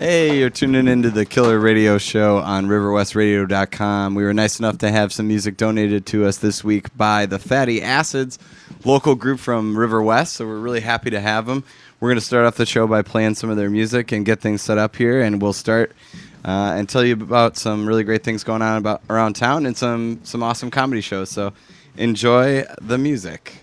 Hey, you're tuning into the Killer Radio Show on riverwestradio.com. We were nice enough to have some music donated to us this week by the Fatty Acids, local group from River West, so we're really happy to have them. We're going to start off the show by playing some of their music and get things set up here, and we'll start and tell you about some really great things going on around town and some awesome comedy shows. So enjoy the music.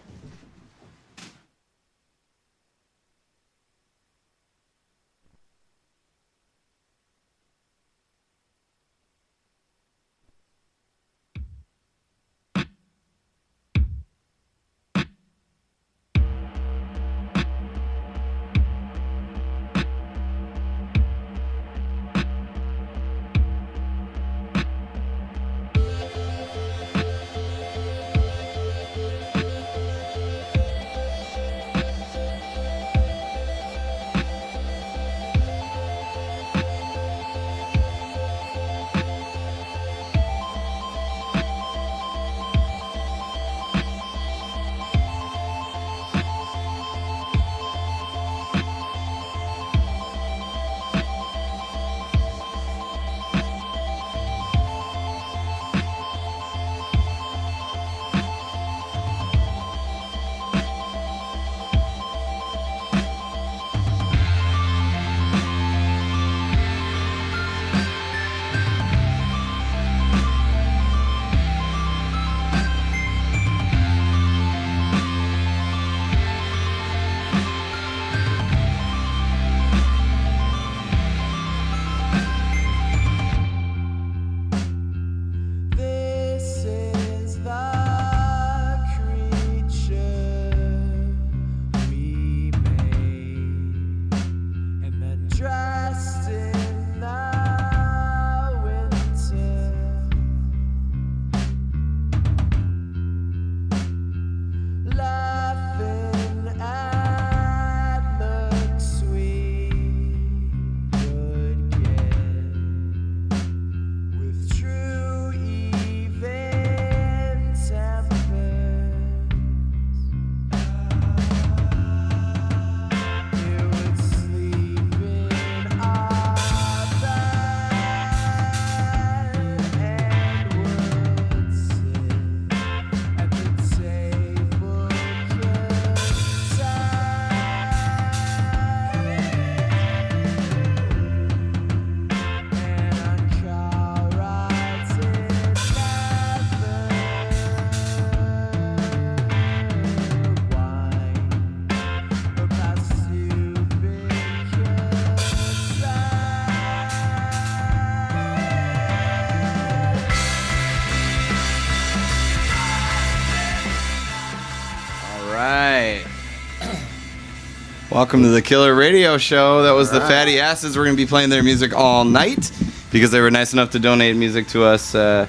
Welcome to the Killer Radio Show. That was the Fatty Acids. We're going to be playing their music all night because they were nice enough to donate music to us. And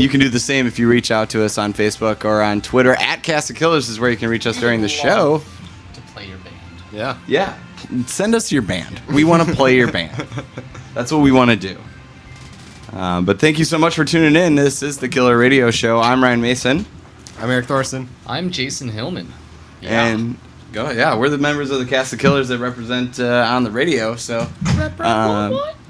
you can do the same if you reach out to us on Facebook or on Twitter. At Cast of Killers is where you can reach us during the show. To play your band. Yeah. Yeah. Send us your band. We want to play your band. That's what we want to do. But thank you so much for tuning in. This is the Killer Radio Show. I'm Ryan Mason. I'm Eric Thorson. I'm Jason Hillman. Yeah. And we're the members of the Cast of Killers that represent on the radio. So,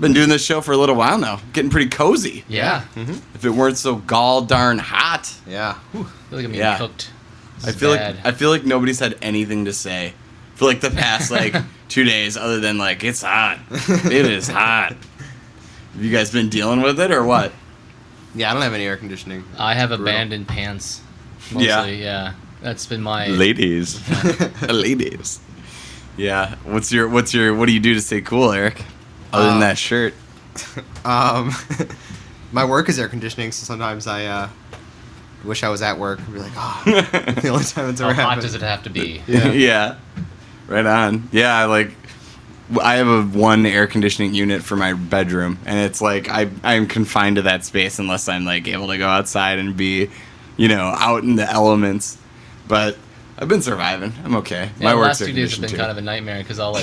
been doing this show for a little while now. Getting pretty cozy. Yeah. Mm-hmm. If it weren't so gall darn hot. Yeah. I feel like I'm being cooked. I feel like nobody's had anything to say for like the past 2 days other than it's hot. It is hot. Have you guys been dealing with it or what? Yeah, I don't have any air conditioning. I have abandoned pants. Mostly, yeah. That's been my ladies. Ladies. Yeah. What do you do to stay cool, Eric? Other than that shirt. My work is air conditioning, so sometimes I wish I was at work and be like, the only time it's ever happened. How hot does it have to be? Yeah. Yeah. Right on. Yeah, I have one air conditioning unit for my bedroom, and it's I'm confined to that space unless I'm able to go outside and be, out in the elements. But I've been surviving. I'm okay. Yeah, my last 2 days have been kind of a nightmare because I'll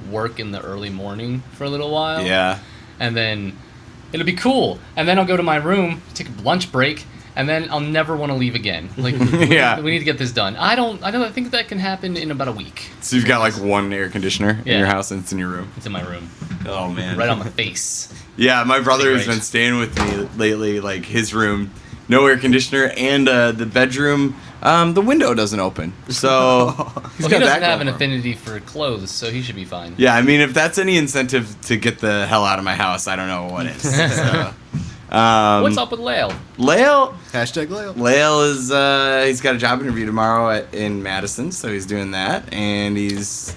work in the early morning for a little while. Yeah. And then it'll be cool, and then I'll go to my room, take a lunch break, and then I'll never want to leave again. Like, Yeah. we need to get this done. I think that can happen in about a week. So you've got like one air conditioner in Yeah. your house and it's in your room. It's in my room, Oh man. right on my face. Yeah, my brother has Great. been staying with me lately. Like his room, no air conditioner, and the bedroom, the window doesn't open. So he's Well, got he doesn't that have an going for him. affinity for clothes, so he should be fine. Yeah, I mean, if that's any incentive to get the hell out of my house, I don't know what is. So, What's up with Lael? Lael? Hashtag Leo. Lael is he's got a job interview tomorrow in Madison, so he's doing that, and he's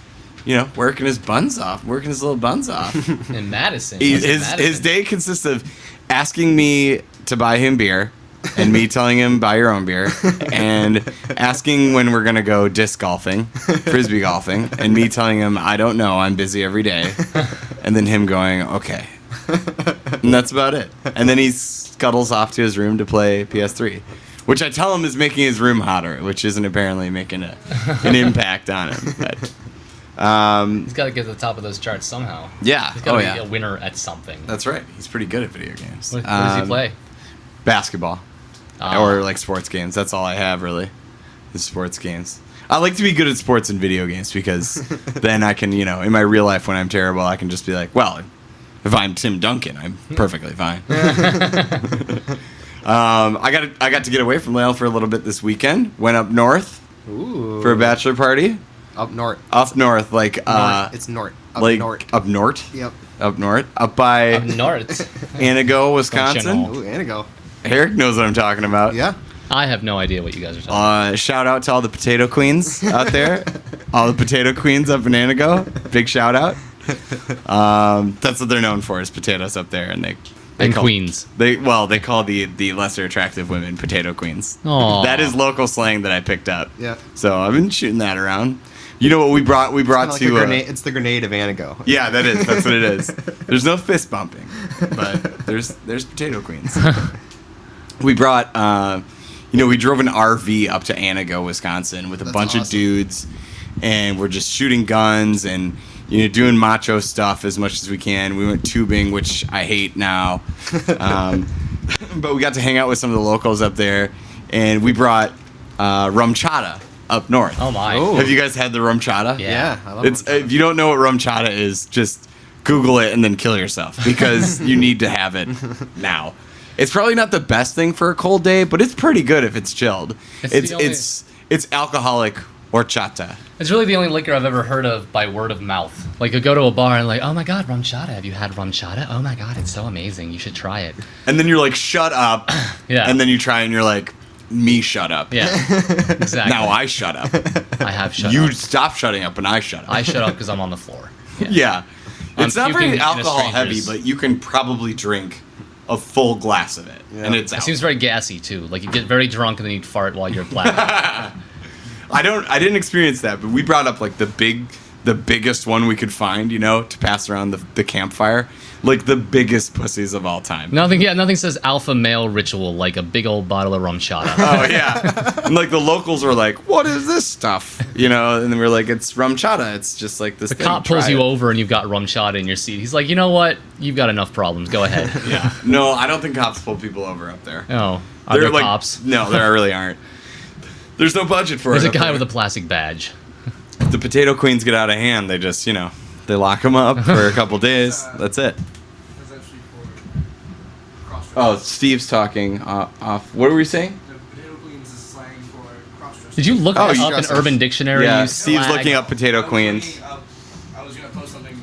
working his buns off, working his little buns off. In Madison. He- What's in his Madison? day consists of asking me to buy him beer, and me telling him buy your own beer, and asking when we're gonna go disc golfing, frisbee golfing, and me telling him I don't know, I'm busy every day, and then him going okay, and that's about it. And then he scuttles off to his room to play PS3, which I tell him is making his room hotter, which isn't apparently making an impact on him. But, He's got to get to the top of those charts somehow. yeah, He's got to oh be yeah, a winner at something. that's right. He's pretty good at video games. What does he play? Basketball. Ah. Or like sports games. That's all I have really. Is sports games. I like to be good at sports and video games because then I can, in my real life when I'm terrible, I can just be like, well, if I'm Tim Duncan, I'm perfectly fine. I got to get away from Lael for a little bit this weekend. Went up north Ooh. for a bachelor party. Up north. Up north, like North. It's north. Up like north. up north. Yep. Up north, up by Up north. Anago, Wisconsin. Functional. Ooh, Anago. Eric knows what I'm talking about. Yeah. I have no idea what you guys are talking Shout out to all the potato queens out there. All the potato queens up in Anago. Big shout out. That's what they're known for is potatoes up there, and they And call, queens. They call the lesser attractive women potato queens. Aw. That is local slang that I picked up. Yeah. So I've been shooting that around. You know what we brought? We brought Like to. a grenade. It's the grenade of Anago. Yeah, that is. That's what it is. There's no fist bumping, but there's potato queens. We brought, we drove an RV up to Anago, Wisconsin, with a That's bunch of awesome. dudes, and we're just shooting guns and doing macho stuff as much as we can. We went tubing, which I hate now, but we got to hang out with some of the locals up there, and we brought rum chata up north. Oh my. Oh. Have you guys had the rum chata? Yeah. Yeah. I love It's if you don't know what rum chata is, just Google it and then kill yourself because you need to have it now. It's probably not the best thing for a cold day, but it's pretty good if it's chilled. It's the only- It's alcoholic horchata. It's really the only liquor I've ever heard of by word of mouth. Like, you go to a bar and like, oh my god, rum chata. Have you had rum chata? Oh my god, it's so amazing. You should try it. And then you're like, shut up. Yeah. And then you try and you're like, me shut up. Yeah. Exactly. Now I shut up. I have shut You up. stop shutting up and I shut up. I shut up because I'm on the floor. Yeah. I'm It's not puking very in a alcohol heavy, stranger's- but you can probably drink a full glass of it. Yeah. And it's It out. seems very gassy too. Like you get very drunk and then you fart while you're black. I didn't experience that, but we brought up like the biggest one we could find, to pass around the campfire. Like the biggest pussies of all time. Nothing says alpha male ritual like a big old bottle of rum chata. Oh yeah. And like the locals were like, "What is this stuff?" And then we were like, "It's rum chata. It's just like this The thing. cop pulls Try you it." over and you've got rum chata in your seat. He's like, you know what? You've got enough problems. Go ahead. Yeah. No, I don't think cops pull people over up there. Oh, are there like cops? No, there really aren't. There's no budget for There's it. a up guy there. with a plastic badge. If the potato queens get out of hand, they just, they lock them up for a couple days. That's it. That's actually for cross-dressing. Oh, Steve's talking off. What were we saying? The potato queens is slang for cross-dressing. Did you look Oh, that you up in dressers. Urban Dictionary? Yeah, you Steve's slag? looking up potato I was queens. looking up- I was gonna post something.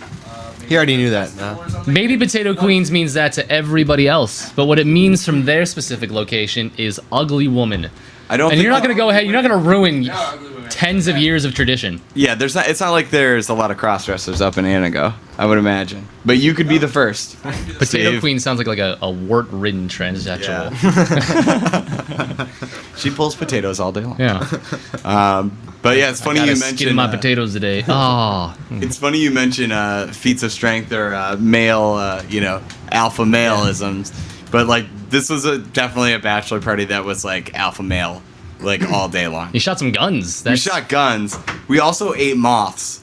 He already knew that, festival huh? or something. Maybe potato queens means that to everybody else, but what it means from their specific location is ugly woman. I don't. And think you're not going to go ahead. You're not going to ruin Yeah, ugly women. tens of years of tradition. Yeah, there's not. It's not like there's a lot of cross dressers up in Anago. I would imagine, but you could be the first. Potato Steve. queen sounds like a wart-ridden transsexual. She pulls potatoes all day long. Yeah. But yeah, it's funny Got you a skin mentioned. in my potatoes today. Oh. It's funny you mention feats of strength or male, alpha maleisms. But like this was definitely a bachelor party that was like alpha male, like all day long. You shot some guns. We That's, shot guns. We also ate moths.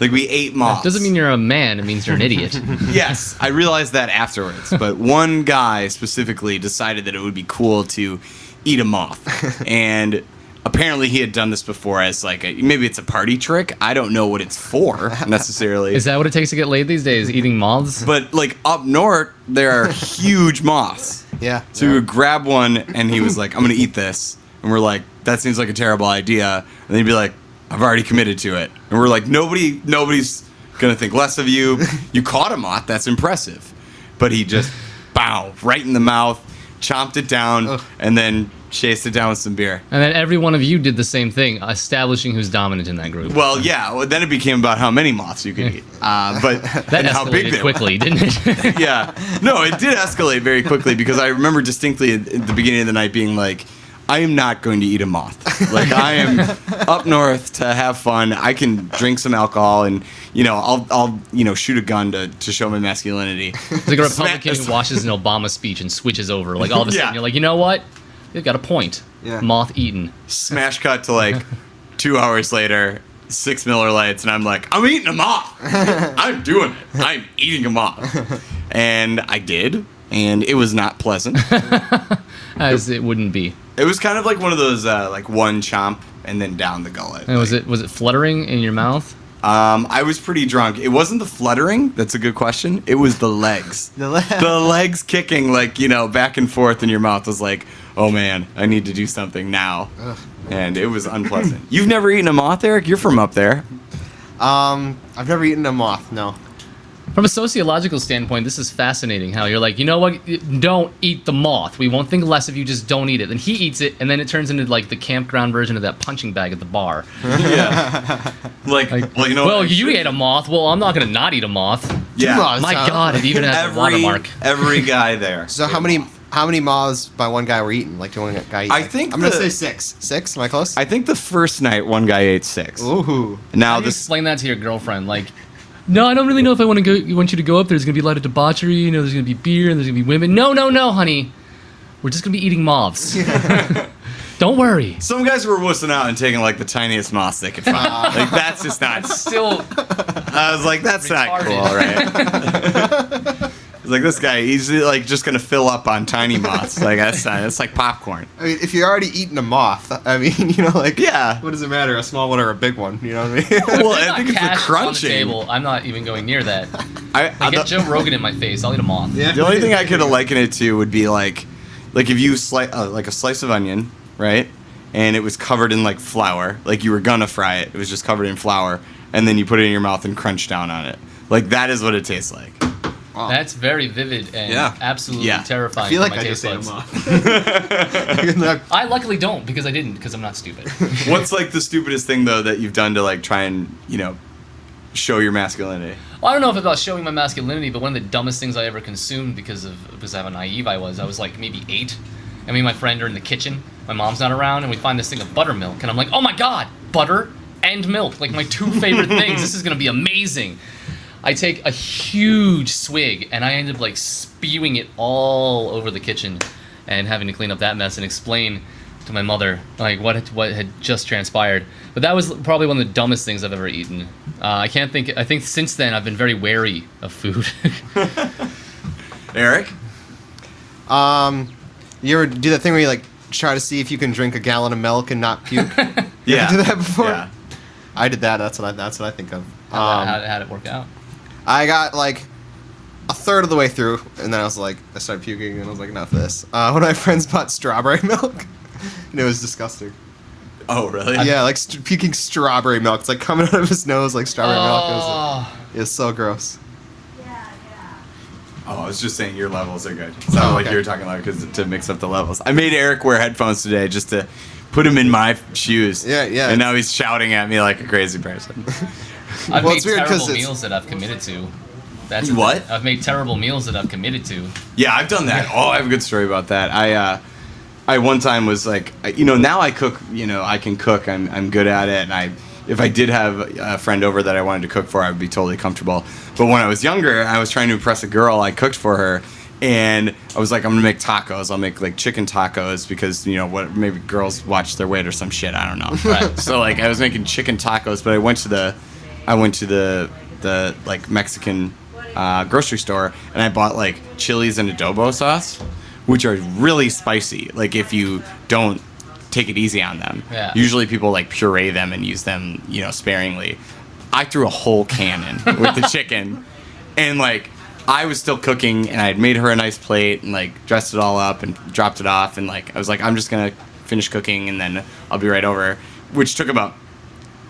Like we ate moths. doesn't mean you're a man. It means you're an idiot. Yes, I realized that afterwards. But one guy specifically decided that it would be cool to eat a moth. And apparently he had done this before as like maybe it's a party trick. I don't know what it's for necessarily. Is that what it takes to get laid these days? Eating moths? But like up north, there are huge moths. Yeah. So we would grab one, and he was like, "I'm gonna eat this," and we're like, "That seems like a terrible idea." And then he'd be like, "I've already committed to it," and we're like, "Nobody's gonna think less of you. You caught a moth. That's impressive." But he just, bow, right in the mouth, chomped it down, Ugh. and then chased it down with some beer. And then every one of you did the same thing, establishing who's dominant in that group. Well, yeah. Well, then it became about how many moths you could eat, but That and how big escalated they were. quickly, didn't it? Yeah. No, it did escalate very quickly because I remember distinctly at the beginning of the night being like, I am not going to eat a moth. Like, I am up north to have fun. I can drink some alcohol and, I'll shoot a gun to show my masculinity. It's like a Republican who watches an Obama speech and switches over. Like, all of a sudden, Yeah. you're like, you know what? You've got a point. Yeah. Moth eaten. Smash cut to like 2 hours later, 6 Miller Lights, and I'm like, I'm eating a moth. I'm doing it. I'm eating a moth. And I did, and it was not pleasant. As it wouldn't be. It was kind of like one of those like one chomp and then down the gullet. And was it fluttering in your mouth? I was pretty drunk. It wasn't the fluttering. That's a good question. It was the legs. The legs kicking like, back and forth in your mouth was like, oh man, I need to do something now. Ugh. And it was unpleasant. You've never eaten a moth, Eric? You're from up there. I've never eaten a moth. No. From a sociological standpoint, this is fascinating how you're like, you know what? Don't eat the moth. We won't think less of you, just don't eat it. Then he eats it, and then it turns into like the campground version of that punching bag at the bar. Yeah. Like, well, you know Well, what? you ate a moth. Well, I'm not going to not eat a moth. Yeah. moths. My Huh? God, it even has a watermark. Every guy there. So how many moths by one guy were eaten? Like, did one guy eat? I like- think I'm gonna the- say 6. 6? Am I close? I think the first night one guy ate 6. Ooh. Now How do you this explain that to your girlfriend? Like, no, I don't really know if I want to go. Want you to go up there. There's gonna be a lot of debauchery. There's gonna be beer and there's gonna be women. No, honey. We're just gonna be eating moths. Don't worry. some guys were wussing out and taking like the tiniest moths they could find. Like that's just not. Still, I was like, that's not cool, Retarded. right? It's like this guy, he's like just gonna fill up on tiny moths. Like that's like popcorn. I mean, if you're already eating a moth, I mean, like, Yeah. what does it matter, a small one or a big one? You know what I mean? Well, There's I not think it's the cash on the crunching. table. I'm not even going near that. I Get Joe Rogan in my face. I'll eat a moth. Yeah. The only thing I could liken it to would be like if you like a slice of onion, right? And it was covered in like flour, like you were gonna fry it. It was just covered in flour, and then you put it in your mouth and crunch down on it. Like that is what it tastes like. Wow. That's very vivid and Yeah. absolutely Yeah. terrifying I feel for like my I taste just ate a buds. moth. I luckily don't because I didn't because I'm not stupid. What's like the stupidest thing though that you've done to like try and show your masculinity? Well, I don't know if it's about showing my masculinity, but one of the dumbest things I ever consumed because of how naive I was like maybe 8, and me and my friend are in the kitchen. My mom's not around, and we find this thing of buttermilk, and I'm like, oh my god, butter and milk, like my 2 favorite things. This is gonna be amazing. I take a huge swig, and I end up like spewing it all over the kitchen, and having to clean up that mess and explain to my mother like what had just transpired. But that was probably one of the dumbest things I've ever eaten. I think since then I've been very wary of food. Eric? You ever do that thing where you like try to see if you can drink a gallon of milk and not puke? You Yeah. ever do that before? Yeah. I did that. That's what I think of. How'd it work out? I got like a third of the way through, and then I started puking, and I was like, enough of this. One of my friends bought strawberry milk, and it was disgusting. Oh really? Yeah, like puking strawberry milk. It's like coming out of his nose like strawberry milk. Oh, It was so gross. Oh, I was just saying your levels are good. It sounded like okay. you were talking loud because to mix up the levels. I made Eric wear headphones today just to put him in my shoes. Yeah, yeah. And now he's shouting at me like a crazy person. I've Well, made it's weird 'cause terrible it's- meals that I've committed to. That's the What? thing. I've made terrible meals that I've committed to. Yeah, I've done that. Oh, I have a good story about that. I one time was like, now I cook. I can cook. I'm good at it. And if I did have a friend over that I wanted to cook for, I would be totally comfortable. But when I was younger, I was trying to impress a girl. I cooked for her, and I was like, I'm gonna make tacos. I'll make like chicken tacos because maybe girls watch their weight or some shit. I don't know. Right. So like I was making chicken tacos, but I went to the like Mexican grocery store and I bought like chilies and adobo sauce, which are really spicy. Like if you don't take it easy on them. Yeah. Usually people like puree them and use them, sparingly. I threw a whole can in with the chicken, and like I was still cooking, and I had made her a nice plate and like dressed it all up and dropped it off, and like I was like, I'm just gonna finish cooking and then I'll be right over, which took about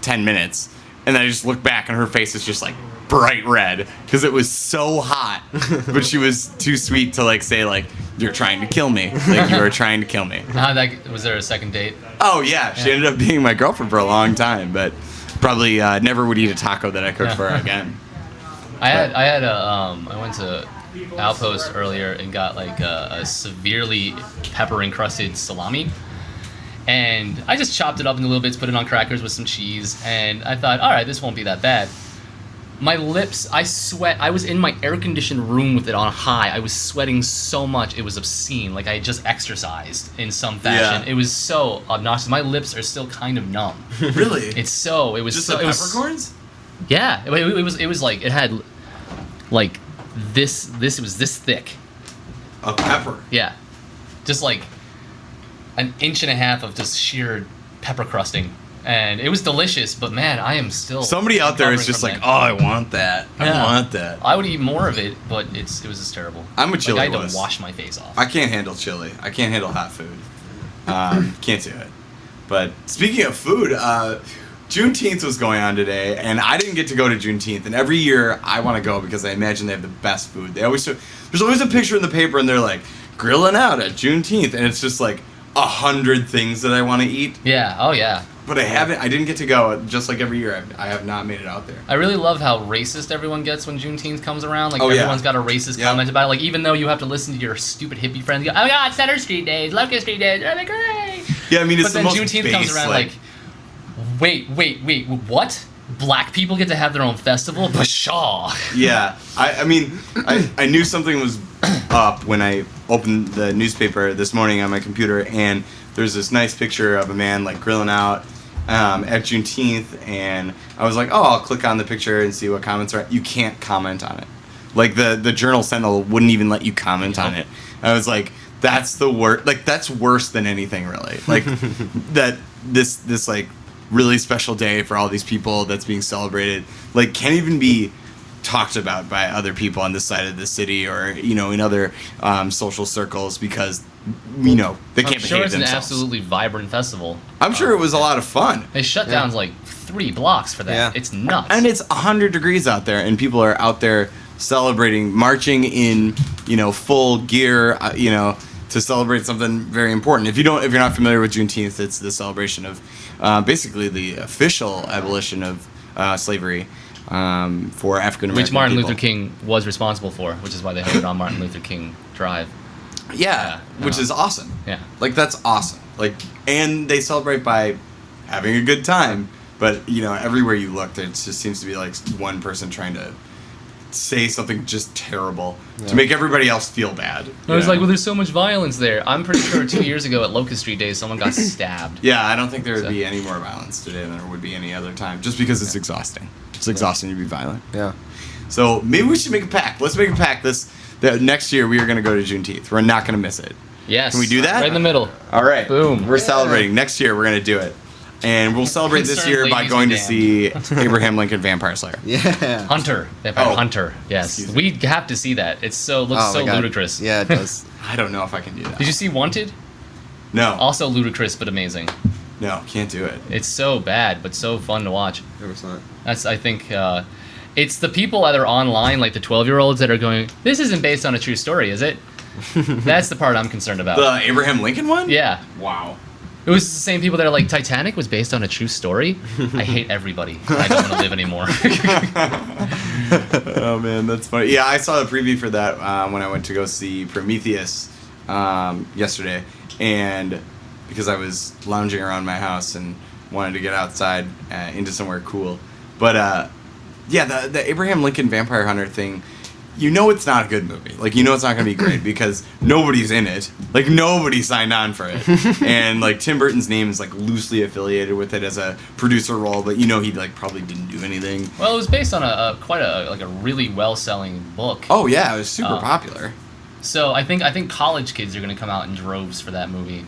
10 minutes, and then I just looked back and her face is just like bright red because it was so hot, but she was too sweet to like say like, you're trying to kill me, like you were trying to kill me. Was there a second date? Oh yeah, she ended up being my girlfriend for a long time, but probably never would eat a taco that I cooked for her again. I went to Outpost earlier and got like a severely pepper encrusted salami, and I just chopped it up into little bits, put it on crackers with some cheese, and I thought, all right, this won't be that bad. My lips, I sweat. I was in my air-conditioned room with it on high. I was sweating so much, it was obscene. Like I had just exercised in some fashion. Yeah. It was so obnoxious. My lips are still kind of numb. Really? It was just so, the it was, peppercorns? Yeah, it was like it had like this was this thick. Of pepper. Yeah, just like an inch and a half of just sheer pepper crusting. And it was delicious, but man, I am still. Somebody out there is just like, recovering oh, I want that. I Yeah. want that. I would eat more of it, but it was just terrible. I'm a chili Like, I had wuss. to wash my face off. I can't handle chili. I can't handle hot food. Can't do it. But speaking of food, Juneteenth was going on today, and I didn't get to go to Juneteenth. And every year I want to go because I imagine they have the best food. They always there's always a picture in the paper, and they're like grilling out at Juneteenth, and it's just like 100 things that I want to eat. Yeah. Oh yeah. But I didn't get to go. Just like every year, I have not made it out there. I really love how racist everyone gets when Juneteenth comes around. Like, Oh, yeah. everyone's got a racist Yeah. comment about it. Like, even though you have to listen to your stupid hippie friends go, oh my god, Center Street Days, Locust Street Days, they're like, great. Yeah, I mean, it's But then the most Juneteenth comes base, around like, wait, what? Black people get to have their own festival? Pshaw. Yeah, I mean, I knew something was up when I opened the newspaper this morning on my computer, and there's this nice picture of a man like grilling out at Juneteenth, and I was like, oh, I'll click on the picture and see what comments are. You can't comment on it. Like the Journal Sentinel wouldn't even let you comment on it. I was like, that's the worst. Like that's worse than anything, really. Like that this like really special day for all these people that's being celebrated, like can't even be talked about by other people on this side of the city or in other social circles because they can't I'm behave sure it's themselves. an absolutely vibrant festival. I'm sure it was a lot of fun. They shut down like 3 blocks for that. Yeah. It's nuts. And it's 100 degrees out there, and people are out there celebrating, marching in, full gear, to celebrate something very important. If you're not familiar with Juneteenth, it's the celebration of basically the official abolition of slavery for African American which Martin people. Luther King was responsible for, which is why they have it on Martin Luther King Drive. Yeah, which is awesome. Yeah. Like that's awesome. Like, and they celebrate by having a good time. But everywhere you look, there just seems to be like one person trying to say something just terrible to make everybody else feel bad. I was like, well, there's so much violence there. I'm pretty sure 2 years ago at Locust Street Days, someone got stabbed. Yeah, I don't think there would be any more violence today than there would be any other time, just because it's exhausting. It's exhausting to be violent. Yeah. So maybe we should make a pact. Let's make a pact. That next year we are going to go to Juneteenth. We're not going to miss it. Yes. Can we do that? Right in the middle. All right. Boom. We're celebrating. Next year we're going to do it. And we'll celebrate this Concerned year by ladies going to and see Abraham Lincoln Vampire Slayer. Yeah. Hunter. Vampire Oh. Hunter. Yes. Excuse me. We have to see that. Looks so my God. ludicrous. Yeah, it does. I don't know if I can do that. Did you see Wanted? No. Also ludicrous but amazing. No, can't do it. It's so bad but so fun to watch. Never saw it. That's I think it's the people that are online, like the 12-year-olds that are going, this isn't based on a true story, is it? That's the part I'm concerned about. The Abraham Lincoln one? Yeah. Wow. It was the same people that are like, Titanic was based on a true story? I hate everybody. I don't want to live anymore. Oh man, that's funny. Yeah, I saw the preview for that when I went to go see Prometheus yesterday, and because I was lounging around my house and wanted to get outside into somewhere cool. But yeah, the Abraham Lincoln Vampire Hunter thing, it's not a good movie. Like, it's not going to be great because nobody's in it. Like, nobody signed on for it. And, like, Tim Burton's name is, like, loosely affiliated with it as a producer role, but he, like, probably didn't do anything. Well, it was based on quite a really well-selling book. Oh, yeah, it was super popular. So I think college kids are going to come out in droves for that movie.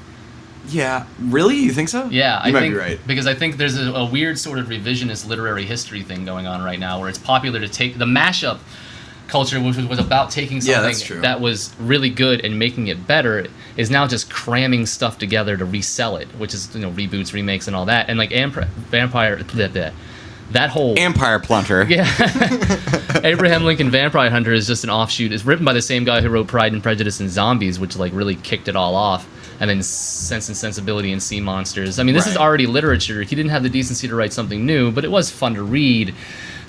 Yeah, really? You think so? Yeah, you I might think be right. because I think there's a weird sort of revisionist literary history thing going on right now, where it's popular to take the mashup culture, which was about taking Yeah, that's something true. that was really good and making it better, is now just cramming stuff together to resell it, which is reboots, remakes, and all that. And like Vampire, that whole Empire Plunter. yeah, Abraham Lincoln Vampire Hunter is just an offshoot. It's written by the same guy who wrote Pride and Prejudice and Zombies, which like really kicked it all off. And then Sense and Sensibility and Sea Monsters. I mean, this is Right. already literature. He didn't have the decency to write something new, but it was fun to read.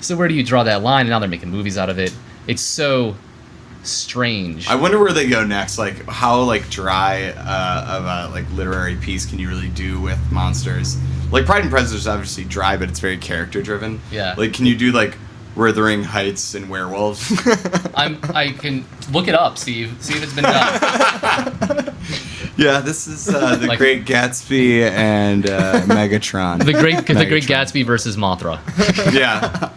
So where do you draw that line? And now they're making movies out of it. It's so strange. I wonder where they go next. Like, how like dry of a like literary piece can you really do with monsters? Like Pride and Prejudice is obviously dry, but it's very character driven. Yeah. Like, can you do like Wuthering Heights and werewolves? I can look it up, Steve. See if it's been done. Yeah, this is the Like- Great Gatsby and Megatron. The Great Megatron. Gatsby versus Mothra. Yeah.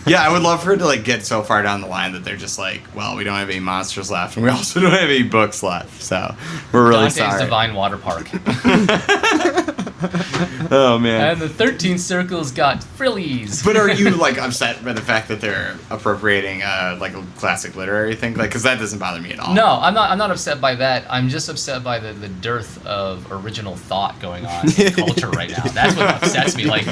Yeah, I would love for it to like get so far down the line that they're just like, well, we don't have any monsters left, and we also don't have any books left, so we're really Dante's sorry. Divine Water Park. Oh man. And the 13 circles got frillies. But are you like upset by the fact that they're appropriating like a classic literary thing? Like, because that doesn't bother me at all. No, I'm not upset by that. I'm just upset by the dearth of original thought going on in culture right now. That's what upsets me. Like,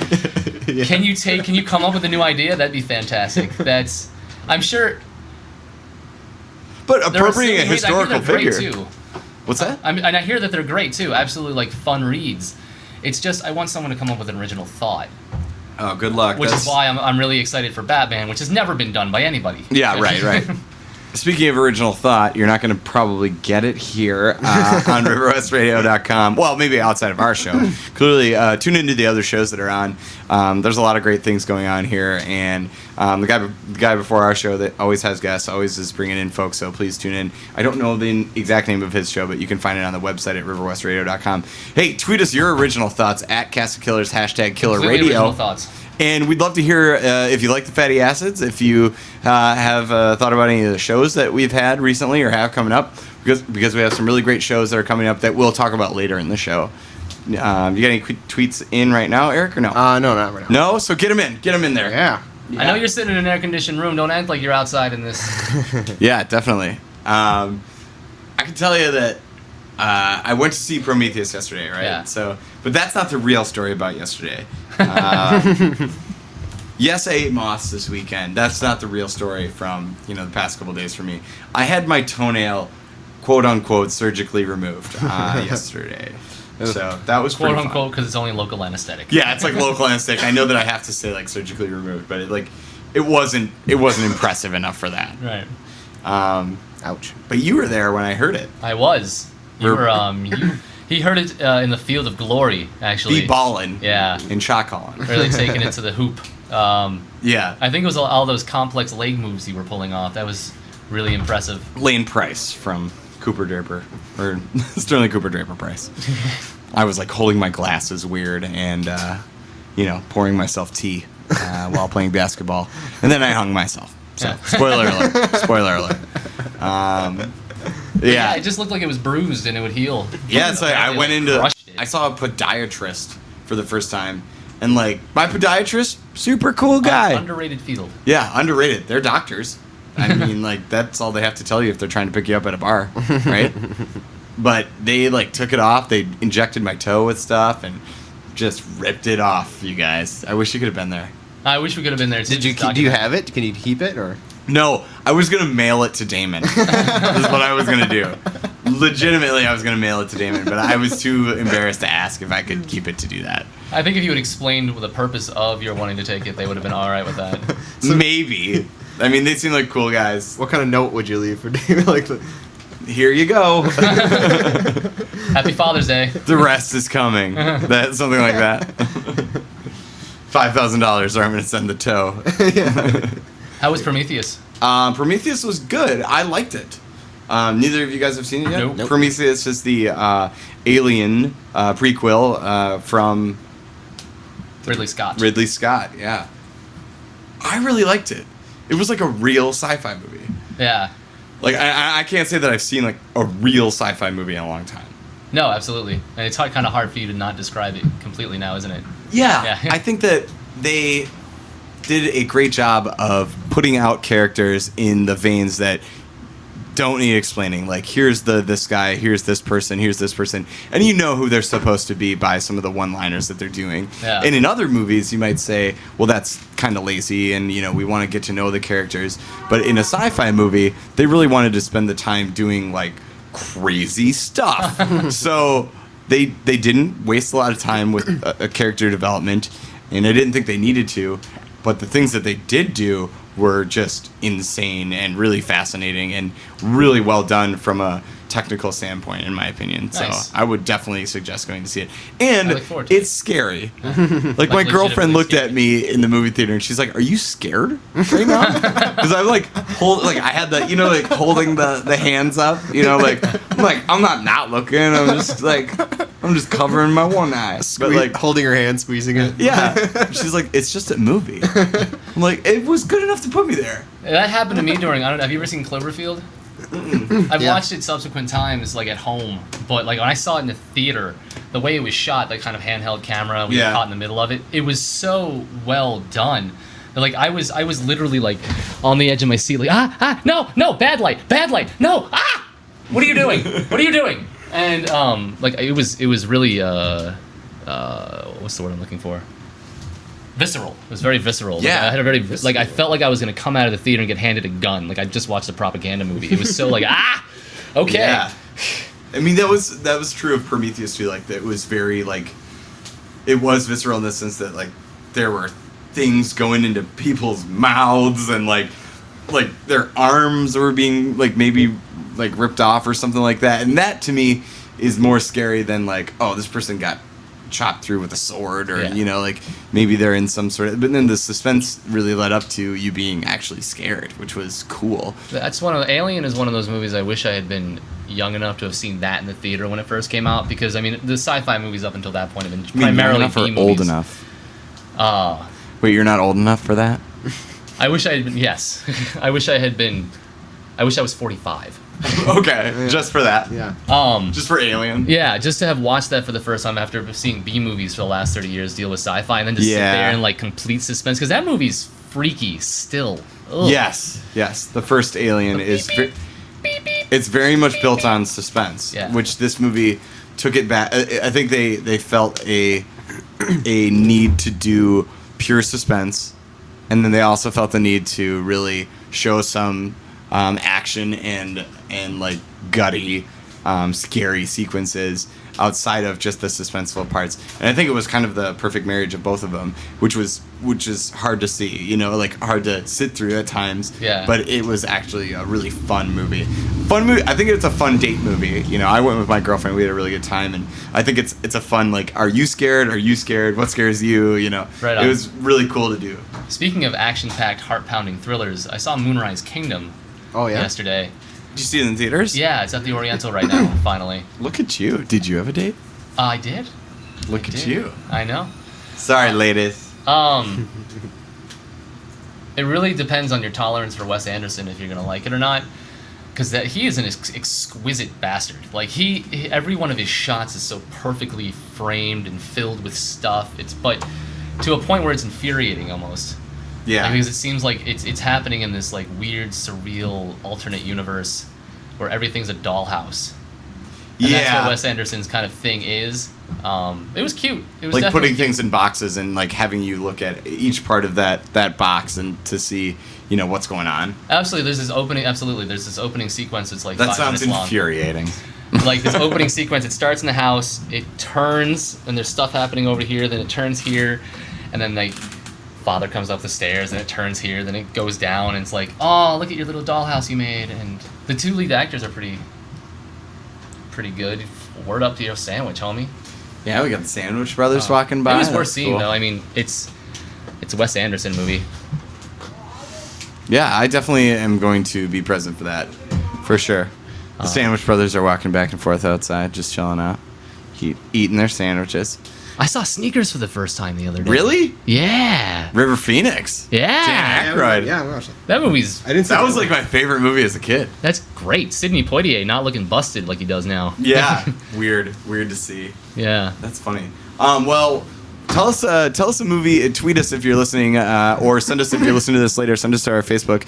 Yeah. can you come up with a new idea? That'd be fantastic. I'm sure But there are appropriating a silly ways- I hear historical they're great figure. too. What's that? And I hear that they're great too. Absolutely, like fun reads. It's just I want someone to come up with an original thought, Oh, good luck. which That's- is why I'm really excited for Batman, which has never been done by anybody. Yeah, right. Speaking of original thought, you're not going to probably get it here on riverwestradio.com. Well, maybe outside of our show. Clearly, tune into the other shows that are on. There's a lot of great things going on here, and the guy before our show that always has guests, always is bringing in folks, so please tune in. I don't know the exact name of his show, but you can find it on the website at riverwestradio.com. Hey, tweet us your original thoughts at Cast of Killers, #Killer Completely Radio. original thoughts. And we'd love to hear if you like the Fatty Acids, if you have thought about any of the shows that we've had recently or have coming up, because we have some really great shows that are coming up that we'll talk about later in the show. You got any tweets in right now, Eric, or no? No, not right now. No? So get them in. Get them in there. Yeah. I know you're sitting in an air-conditioned room. Don't act like you're outside in this. Yeah, definitely. I can tell you that I went to see Prometheus yesterday, right? Yeah. So, but that's not the real story about yesterday. Yes, I ate moss this weekend. That's not the real story from the past couple days for me. I had my toenail, quote unquote, surgically removed yesterday. So that was pretty Quote fun. unquote, because it's only local anesthetic. Yeah, it's like local anesthetic. I know that I have to say like surgically removed, but it wasn't impressive enough for that. Right. Ouch. But you were there when I heard it. I was. You were. He heard it in the Field of Glory, actually. Be ballin'. Yeah. In shot calling. Really taking it to the hoop. Yeah. I think it was all those complex leg moves you were pulling off. That was really impressive. Lane Price from Cooper Draper, or Sterling Cooper Draper Price. I was like holding my glasses weird and, pouring myself tea while playing basketball. And then I hung myself. So, Yeah. spoiler alert. Spoiler alert. Yeah, Yeah. it just looked like it was bruised and it would heal. Yeah, it's like I Apparently, went like, into. crushed it. I saw a podiatrist for the first time. And like, my podiatrist, super cool guy. Underrated field. Yeah, underrated. They're doctors. I mean, like, that's all they have to tell you if they're trying to pick you up at a bar, right? But they, like, took it off. They injected my toe with stuff and just ripped it off, you guys. I wish you could have been there. I wish we could have been there. Too. Do you have it? Can you keep it or? No, I was going to mail it to Damon. This is what I was going to do. Legitimately, I was going to mail it to Damon, but I was too embarrassed to ask if I could keep it to do that. I think if you had explained the purpose of your wanting to take it, they would have been all right with that. Maybe. I mean, they seem like cool guys. What kind of note would you leave for David? Like, Here you go. Happy Father's Day. The rest is coming. That something like that. $5,000, or I'm going to send the toe. How was Prometheus? Prometheus was good. I liked it. Neither of you guys have seen it yet? Nope. Nope. Prometheus is the Alien prequel from Ridley Scott. Ridley Scott. Yeah. I really liked it. It was like a real sci-fi movie. Yeah. Like I can't say that I've seen like a real sci-fi movie in a long time. No, absolutely. And it's kind of hard for you to not describe it completely now, isn't it? Yeah, Yeah. I think that they did a great job of putting out characters in the veins that don't need explaining. Like, here's this guy, here's this person, and you know who they're supposed to be by some of the one-liners that they're doing. Yeah. And in other movies, you might say, well, that's kind of lazy, and we want to get to know the characters. But in a sci-fi movie, they really wanted to spend the time doing like crazy stuff. So they didn't waste a lot of time with a character development, and I didn't think they needed to. But the things that they did do were just insane and really fascinating and really well done from a technical standpoint, in my opinion. Nice. So I would definitely suggest going to see it. And I look forward to it's scary. Like my legitimately girlfriend looked scary. at me in the movie theater and she's like, "Are you scared right now?" Because I'm like, I had the, like holding the hands up, I'm not looking. I'm just covering my one eye. But like, holding her hand, squeezing it. yeah. She's like, "It's just a movie." I'm like, "It was good enough to put me there." That happened to me during, I don't know, have you ever seen Cloverfield? I've Yeah. watched it subsequent times, like at home, but like when I saw it in the theater, the way it was shot, like kind of handheld camera, we Yeah. were caught in the middle of it. It was so well done. Like I was literally like on the edge of my seat, like no, bad light, no, what are you doing? What are you doing? And like it was really what's the word I'm looking for? Visceral. It was very visceral. Yeah. Like, I had a very Visceral. I felt like I was gonna come out of the theater and get handed a gun. Like I just watched a propaganda movie. It was so like okay. Yeah. I mean, that was true of Prometheus too. Like, that was very like, it was visceral in the sense that like there were things going into people's mouths and like their arms were being like maybe like ripped off or something like that. And that to me is more scary than like, oh, this person got chopped through with a sword or Yeah. like maybe they're in some sort of, but then the suspense really led up to you being actually scared, which was cool. That's Alien is one of those movies I wish I had been young enough to have seen that in the theater when it first came out, because I mean the sci-fi movies up until that point have been You mean young primarily enough or B movies. old enough? Wait, you're not old enough for that? I wish I had been. Yes, I wish I had been. I wish I was 45. Okay, just for that. Yeah. Just for Alien. Yeah, just to have watched that for the first time after seeing B movies for the last 30 years deal with sci-fi, and then just sit Yeah. there in like complete suspense, because that movie's freaky still. Ugh. Yes. The first Alien is it's very much built on suspense, Yeah. which this movie took it back. I think they felt a need to do pure suspense, and then they also felt the need to really show some action and like gutty, scary sequences outside of just the suspenseful parts. And I think it was kind of the perfect marriage of both of them, which is hard to see, like hard to sit through at times. Yeah. But it was actually a really fun movie. I think it's a fun date movie. I went with my girlfriend. We had a really good time, and I think it's a fun, like, are you scared? Are you scared? What scares you? Right on. It was really cool to do. Speaking of action-packed, heart-pounding thrillers, I saw Moonrise Kingdom Oh yeah. yesterday. Did you see it in theaters? Yeah, it's at the Oriental right now. Finally, Look at you. Did you have a date? I did. Look at Did. you. I know. Sorry, ladies. It really depends on your tolerance for Wes Anderson if you're gonna like it or not, because he is an exquisite bastard. Like every one of his shots is so perfectly framed and filled with stuff. But to a point where it's infuriating almost. Yeah. Like, because it seems like it's happening in this like weird, surreal, alternate universe where everything's a dollhouse. And that's what Wes Anderson's kind of thing is. It was cute. It was Like definitely putting cute. things in boxes and like having you look at each part of that box and to see, what's going on. Absolutely, there's this opening sequence that's like That 5 sounds minutes long. infuriating. Like this opening sequence, it starts in the house, it turns, and there's stuff happening over here, then it turns here, and then like father comes up the stairs, and it turns here, then it goes down, and it's like, oh, look at your little dollhouse you made. And the two lead actors are pretty good. Word up to your sandwich, homie. Yeah, we got the Sandwich Brothers walking by. It was worth That's seeing cool. though. I mean, it's a Wes Anderson movie. Yeah, I definitely am going to be present for that, for sure. The Sandwich Brothers are walking back and forth outside, just chilling out, eating their sandwiches. I saw Sneakers for the first time the other day. Really? Yeah. River Phoenix. Yeah. Dan Aykroyd. Yeah, I watched it. That movie's I didn't see That was like my favorite movie as a kid. that's great. Sidney Poitier not looking busted like he does now. Yeah. Weird to see. Yeah. That's funny. Well, tell us a movie. Tweet us if you're listening, or send us if you're listening to this later. Send us to our Facebook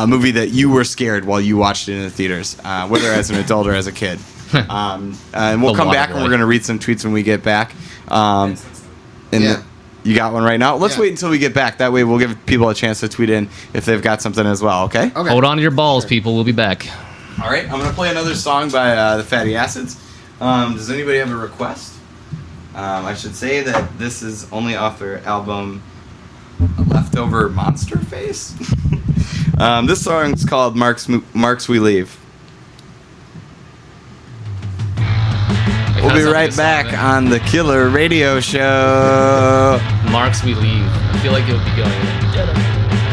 movie that you were scared while you watched it in the theaters, whether as an adult or as a kid. And we'll The come Water back and Boy. we're gonna read some tweets when we get back. And Yeah. you got one right now. Let's Yeah. wait until we get back. That way, we'll give people a chance to tweet in if they've got something as well. Okay. Okay. Hold on to your balls, people. We'll be back. All right. I'm gonna play another song by the Fatty Acids. Does anybody have a request? I should say that this is only off their album Leftover Monster Face. This song's called Marks We Leave. We'll be right back on the Killer Radio Show. Marks We Leave. I feel like it would be going.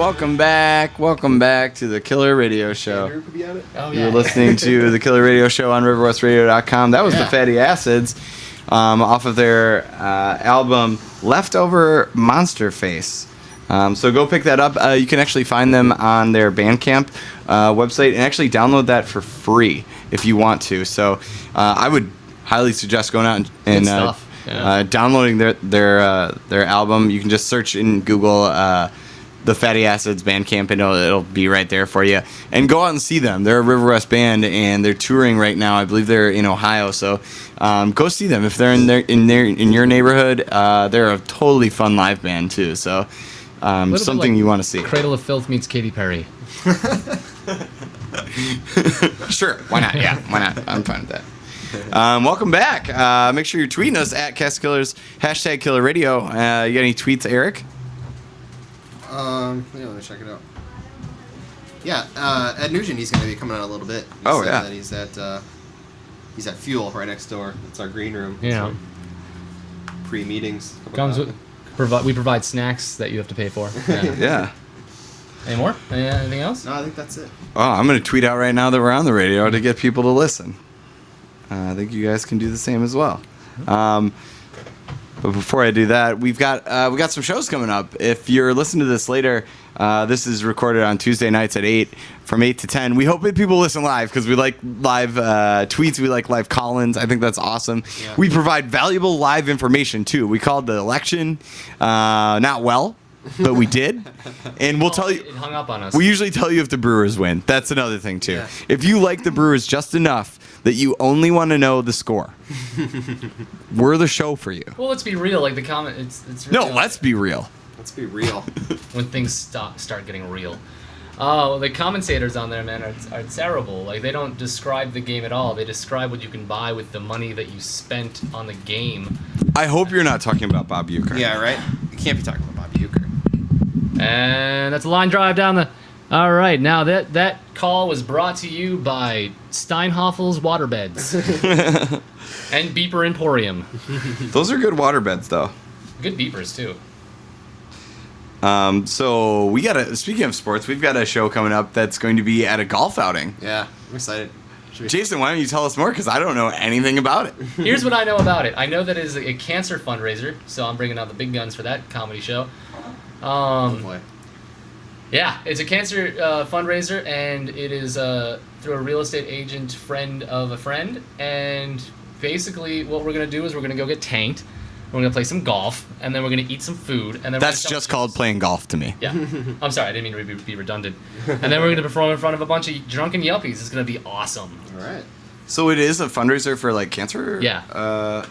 welcome back. Welcome back to the Killer Radio Show. Andrew could be on it. Oh You're listening to the Killer Radio Show on RiverWestRadio.com. That was the Yeah. Fatty Acids off of their album Leftover Monster Face. So go pick that up. You can actually find them on their Bandcamp website and actually download that for free if you want to. So I would highly suggest going out and stuff. Yeah. downloading their album. You can just search in Google the Fatty Acids Bandcamp, and it'll be right there for you. And go out and see them. They're a River West band, and they're touring right now. I believe they're in Ohio, so go see them if they're in your neighborhood. They're a totally fun live band too. So Little bit something like you want to see. Cradle of Filth meets Katy Perry. Sure, why not? Yeah, why not? I'm fine with that. Welcome back. Make sure you're tweeting us at CastKillers, hashtag Killer Radio. You got any tweets, Eric? Yeah, let me check it out. Yeah, Ed Nugent, he's going to be coming out a little bit. He Oh, said yeah. that he's at Fuel right next door. It's our green room. Yeah. So, pre-meetings. Comes with we provide snacks that you have to pay for. Yeah. Yeah. Any more? Anything else? No, I think that's it. Oh, I'm going to tweet out right now that we're on the radio to get people to listen. I think you guys can do the same as well. But before I do that, we got some shows coming up. If you're listening to this later, this is recorded on Tuesday nights at 8, from 8 to 10. We hope that people listen live because we like live tweets. We like live call-ins. I think that's awesome. Yeah. We provide valuable live information, too. We called the election not well, but we did. And we'll tell you. It hung up on us. We usually tell you if the Brewers win. That's another thing, too. Yeah. If you like the Brewers just enough that you only want to know the score, we're the show for you. Well, let's be real. Like the comment, it's No, real. let's be real. Let's be real. When things start getting real. Oh, the commentators on there, man, are terrible. Like they don't describe the game at all. They describe what you can buy with the money that you spent on the game. I hope you're not talking about Bob Uecker. Yeah, right? You can't be talking about Bobby Uecker. And that's a line drive down the. All right, now that call was brought to you by Steinhoffel's Waterbeds And Beeper Emporium. Those are good waterbeds, though. Good beepers too. So we got speaking of sports, we've got a show coming up that's going to be at a golf outing. Yeah, I'm excited. Should be Jason, why don't you tell us more? Because I don't know anything about it. Here's what I know about it. I know that it is a cancer fundraiser, so I'm bringing out the big guns for that comedy show. Oh boy. Yeah, it's a cancer fundraiser, and it is through a real estate agent friend of a friend. And basically, what we're gonna do is we're gonna go get tanked. We're gonna play some golf, and then we're gonna eat some food, and then That's we're gonna just called playing golf to me. Yeah, I'm sorry, I didn't mean to be redundant. And then we're gonna perform in front of a bunch of drunken yuppies. It's gonna be awesome. All right. So it is a fundraiser for like cancer. Yeah.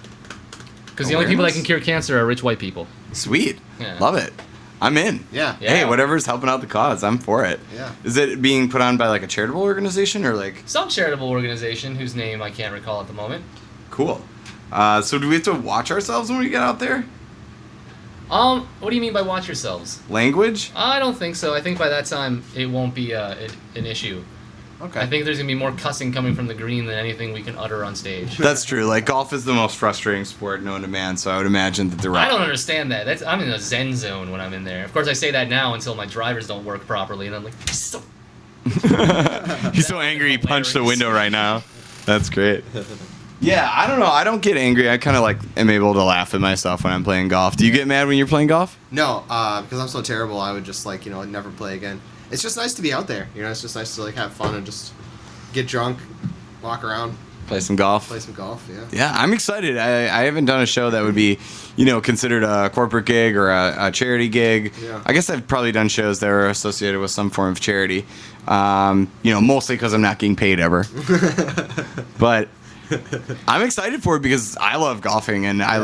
Because the only people that Awareness? can cure cancer are rich white people. Sweet. Yeah. Love it. I'm in. Yeah. Yeah. Hey, whatever's helping out the cause, I'm for it. Yeah. Is it being put on by like a charitable organization or like Some charitable organization whose name I can't recall at the moment. cool? So do we have to watch ourselves when we get out there? What do you mean by watch yourselves? Language? I don't think so. I think by that time it won't be an issue. Okay. I think there's gonna be more cussing coming from the green than anything we can utter on stage. That's true. Like golf is the most frustrating sport known to man, so I would imagine that the I don't understand that. I'm in a zen zone when I'm in there. Of course, I say that now until my drivers don't work properly, and I'm like, so. He's so angry he punched the window right now. That's great. Yeah, I don't know. I don't get angry. I kind of like am able to laugh at myself when I'm playing golf. Do you get mad when you're playing golf? No, because I'm so terrible, I would just like never play again. It's just nice to be out there. It's just nice to like have fun and just get drunk, walk around, Play some golf. play some golf. Yeah. Yeah, I'm excited. I haven't done a show that would be, considered a corporate gig or a charity gig. Yeah. I guess I've probably done shows that are associated with some form of charity. Mostly because I'm not getting paid ever. But I'm excited for it because I love golfing and I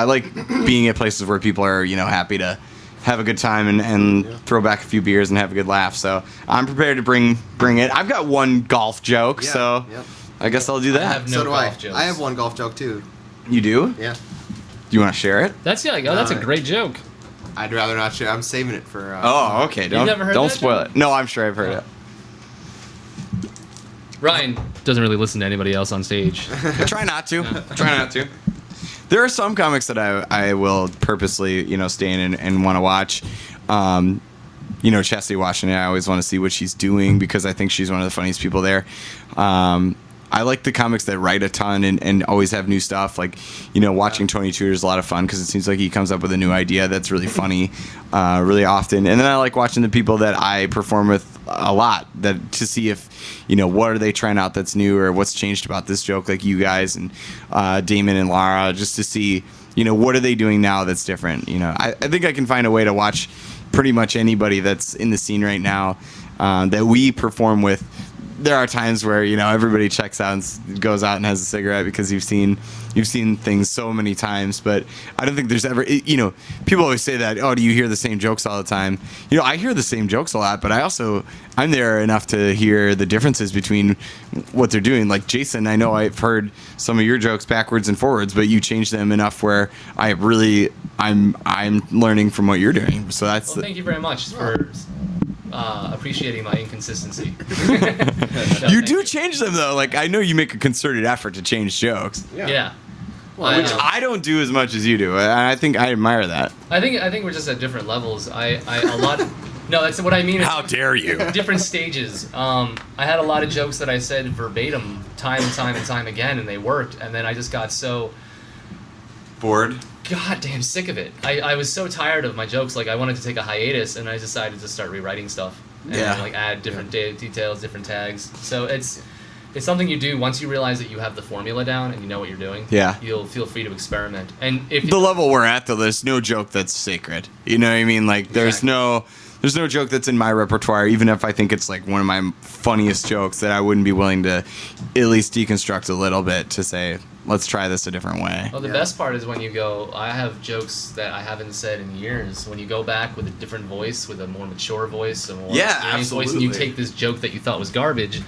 like being at places where people are happy to have a good time and throw back a few beers and have a good laugh. So I'm prepared to bring it. I've got one golf joke, Yeah, so yep. I guess I'll do that. have no So do I. golf jokes. I have one golf joke too. You do? Yeah. Do you want to share it? That's that's a Alright. great joke. I'd rather not share. I'm saving it for. Oh, okay. Don't never heard don't that spoil joke? it. No, I'm sure I've heard it. Ryan doesn't really listen to anybody else on stage. Try not to. Try not to. There are some comics that I will purposely stay in and want to watch. Chastity Washington. I always want to see what she's doing because I think she's one of the funniest people there. I like the comics that write a ton and always have new stuff. Like, watching Tony Tudor is a lot of fun because it seems like he comes up with a new idea that's really funny, really often. And then I like watching the people that I perform with a lot to see if, what are they trying out that's new or what's changed about this joke, like you guys and Damon and Lara, just to see, what are they doing now that's different. I think I can find a way to watch pretty much anybody that's in the scene right now that we perform with. There are times where everybody checks out and goes out and has a cigarette because you've seen things so many times, but I don't think there's ever people always say that, oh, do you hear the same jokes all the time? I hear the same jokes a lot, but I'm there enough to hear the differences between what they're doing. Like Jason, I know I've heard some of your jokes backwards and forwards, but you change them enough where I'm learning from what you're doing. So that's Thank you very much for appreciating my inconsistency. You do change them though. Like I know you make a concerted effort to change jokes. Yeah. Which I don't do as much as you do. And I think I admire that. I think we're just at different levels. No, that's what I mean. How dare you? Different stages. I had a lot of jokes that I said verbatim time and time again, and they worked. And then I just got so Bored. goddamn sick of it. I was so tired of my jokes. Like I wanted to take a hiatus, and I decided to start rewriting stuff and add different details, different tags. So it's something you do once you realize that you have the formula down and you know what you're doing. Yeah. You'll feel free to experiment. And if The level we're at though, there's no joke that's sacred. You know what I mean? Like there's no joke that's in my repertoire, even if I think it's like one of my funniest jokes, that I wouldn't be willing to at least deconstruct a little bit to say, let's try this a different way. Well, the best part is when you go, I have jokes that I haven't said in years. When you go back with a different voice, with a more mature voice, a more experienced voice, and you take this joke that you thought was garbage,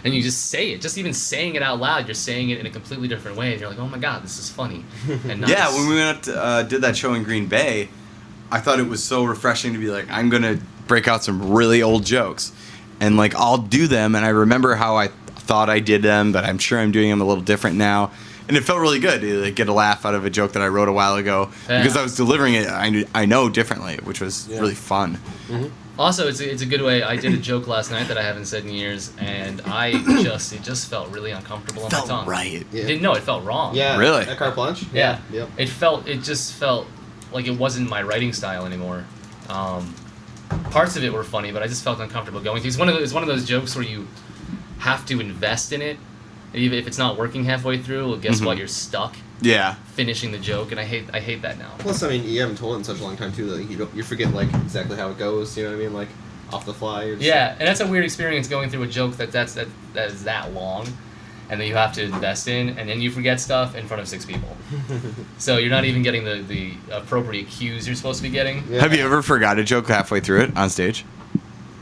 and you just say it. Just even saying it out loud, you're saying it in a completely different way, and you're like, oh my god, this is funny. And nice. Yeah, when we did that show in Green Bay, I thought it was so refreshing to be like, I'm gonna break out some really old jokes, and like I'll do them, and I remember how I thought I did them, but I'm sure I'm doing them a little different now. And it felt really good to like, get a laugh out of a joke that I wrote a while ago because I was delivering it, I know differently, which was really fun. Mm-hmm. Also, it's a good way. I did a joke last night that I haven't said in years, and it just felt really uncomfortable on my tongue. Right. Yeah. It felt wrong. Yeah. Really? That carte blanche? Yeah. Yep. It just felt like it wasn't my writing style anymore. Parts of it were funny, but I just felt uncomfortable going through. It's one of those jokes where you have to invest in it. Even if it's not working halfway through, well, guess what? You're stuck Yeah. finishing the joke, and I hate that now. Plus, I mean, you haven't told it in such a long time too that you forget like exactly how it goes. You know what I mean? Like off the fly. You're just Yeah, and that's a weird experience going through a joke that is that long, and then you have to invest in, and then you forget stuff in front of 6 people. So you're not even getting the appropriate cues you're supposed to be getting. Yeah. Have you ever forgot a joke halfway through it on stage?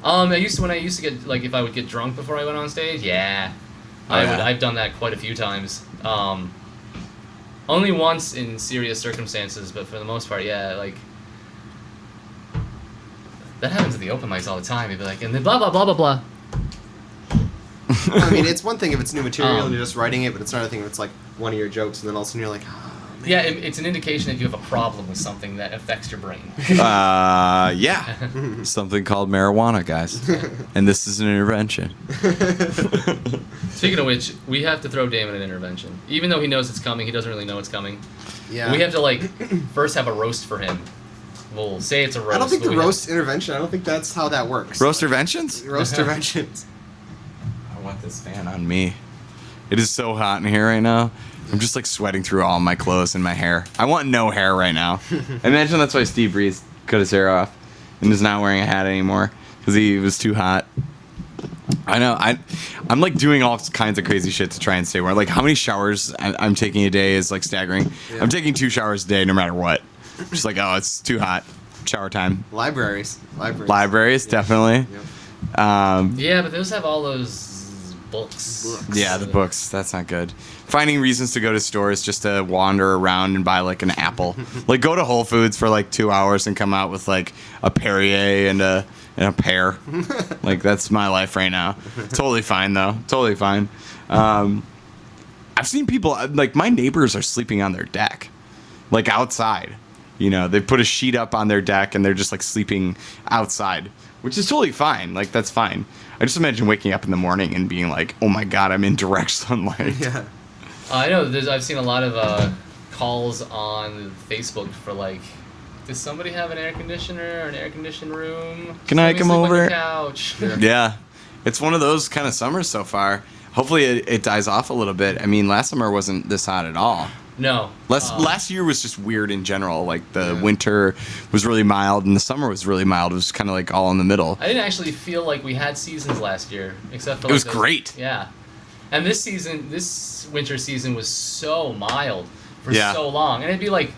When I used to get, like, if I would get drunk before I went on stage, yeah. I've done that quite a few times. Only once in serious circumstances, but for the most part, yeah, like, that happens at the open mics all the time. You'd be like, and then blah, blah, blah, blah, blah. I mean, it's one thing if it's new material and you're just writing it, but it's another thing if it's like one of your jokes and then all of a sudden you're like, oh, man. Yeah, it's an indication that you have a problem with something that affects your brain. Yeah. Something called marijuana, guys. And this is an intervention. Speaking of which, we have to throw Damon an intervention. Even though he knows it's coming, he doesn't really know it's coming. Yeah. We have to, like, first have a roast for him. We'll say it's a roast. I don't think but the we have- roast intervention, I don't think that's how that works. Roasterventions? Roast interventions. I want this fan on me. It is so hot in here right now. I'm just like sweating through all my clothes and my hair. I want no hair right now. I imagine that's why Steve Breeze cut his hair off and is not wearing a hat anymore because he was too hot. I know. I'm like doing all kinds of crazy shit to try and stay warm. Like how many showers I'm taking a day is like staggering. Yeah. I'm taking 2 showers a day no matter what. Just like, oh, it's too hot. Shower time. Libraries, Libraries, definitely. Yep. Yeah, but those have all those books. Yeah, the books. That's not good. Finding reasons to go to stores just to wander around and buy like an apple. Like go to Whole Foods for like 2 hours and come out with like a Perrier and a pear. Like that's my life right now. Totally fine though. Totally fine. I've seen people like my neighbors are sleeping on their deck, like outside. You know, they put a sheet up on their deck and they're just like sleeping outside. which is totally fine. Like, that's fine. I just imagine waking up in the morning and being like, oh my God, I'm in direct sunlight. Yeah. I know. I've seen a lot of calls on Facebook for like, does somebody have an air conditioner or an air conditioned room? Can I come sleep on over? your couch. Yeah. It's one of those kind of summers so far. Hopefully it dies off a little bit. I mean, last summer wasn't this hot at all. No. Last year was just weird in general. Like, the winter was really mild and the summer was really mild. It was kind of like all in the middle. I didn't actually feel like we had seasons last year, except for It was great. Yeah. And this winter season was so mild for Yeah. so long. And it'd be like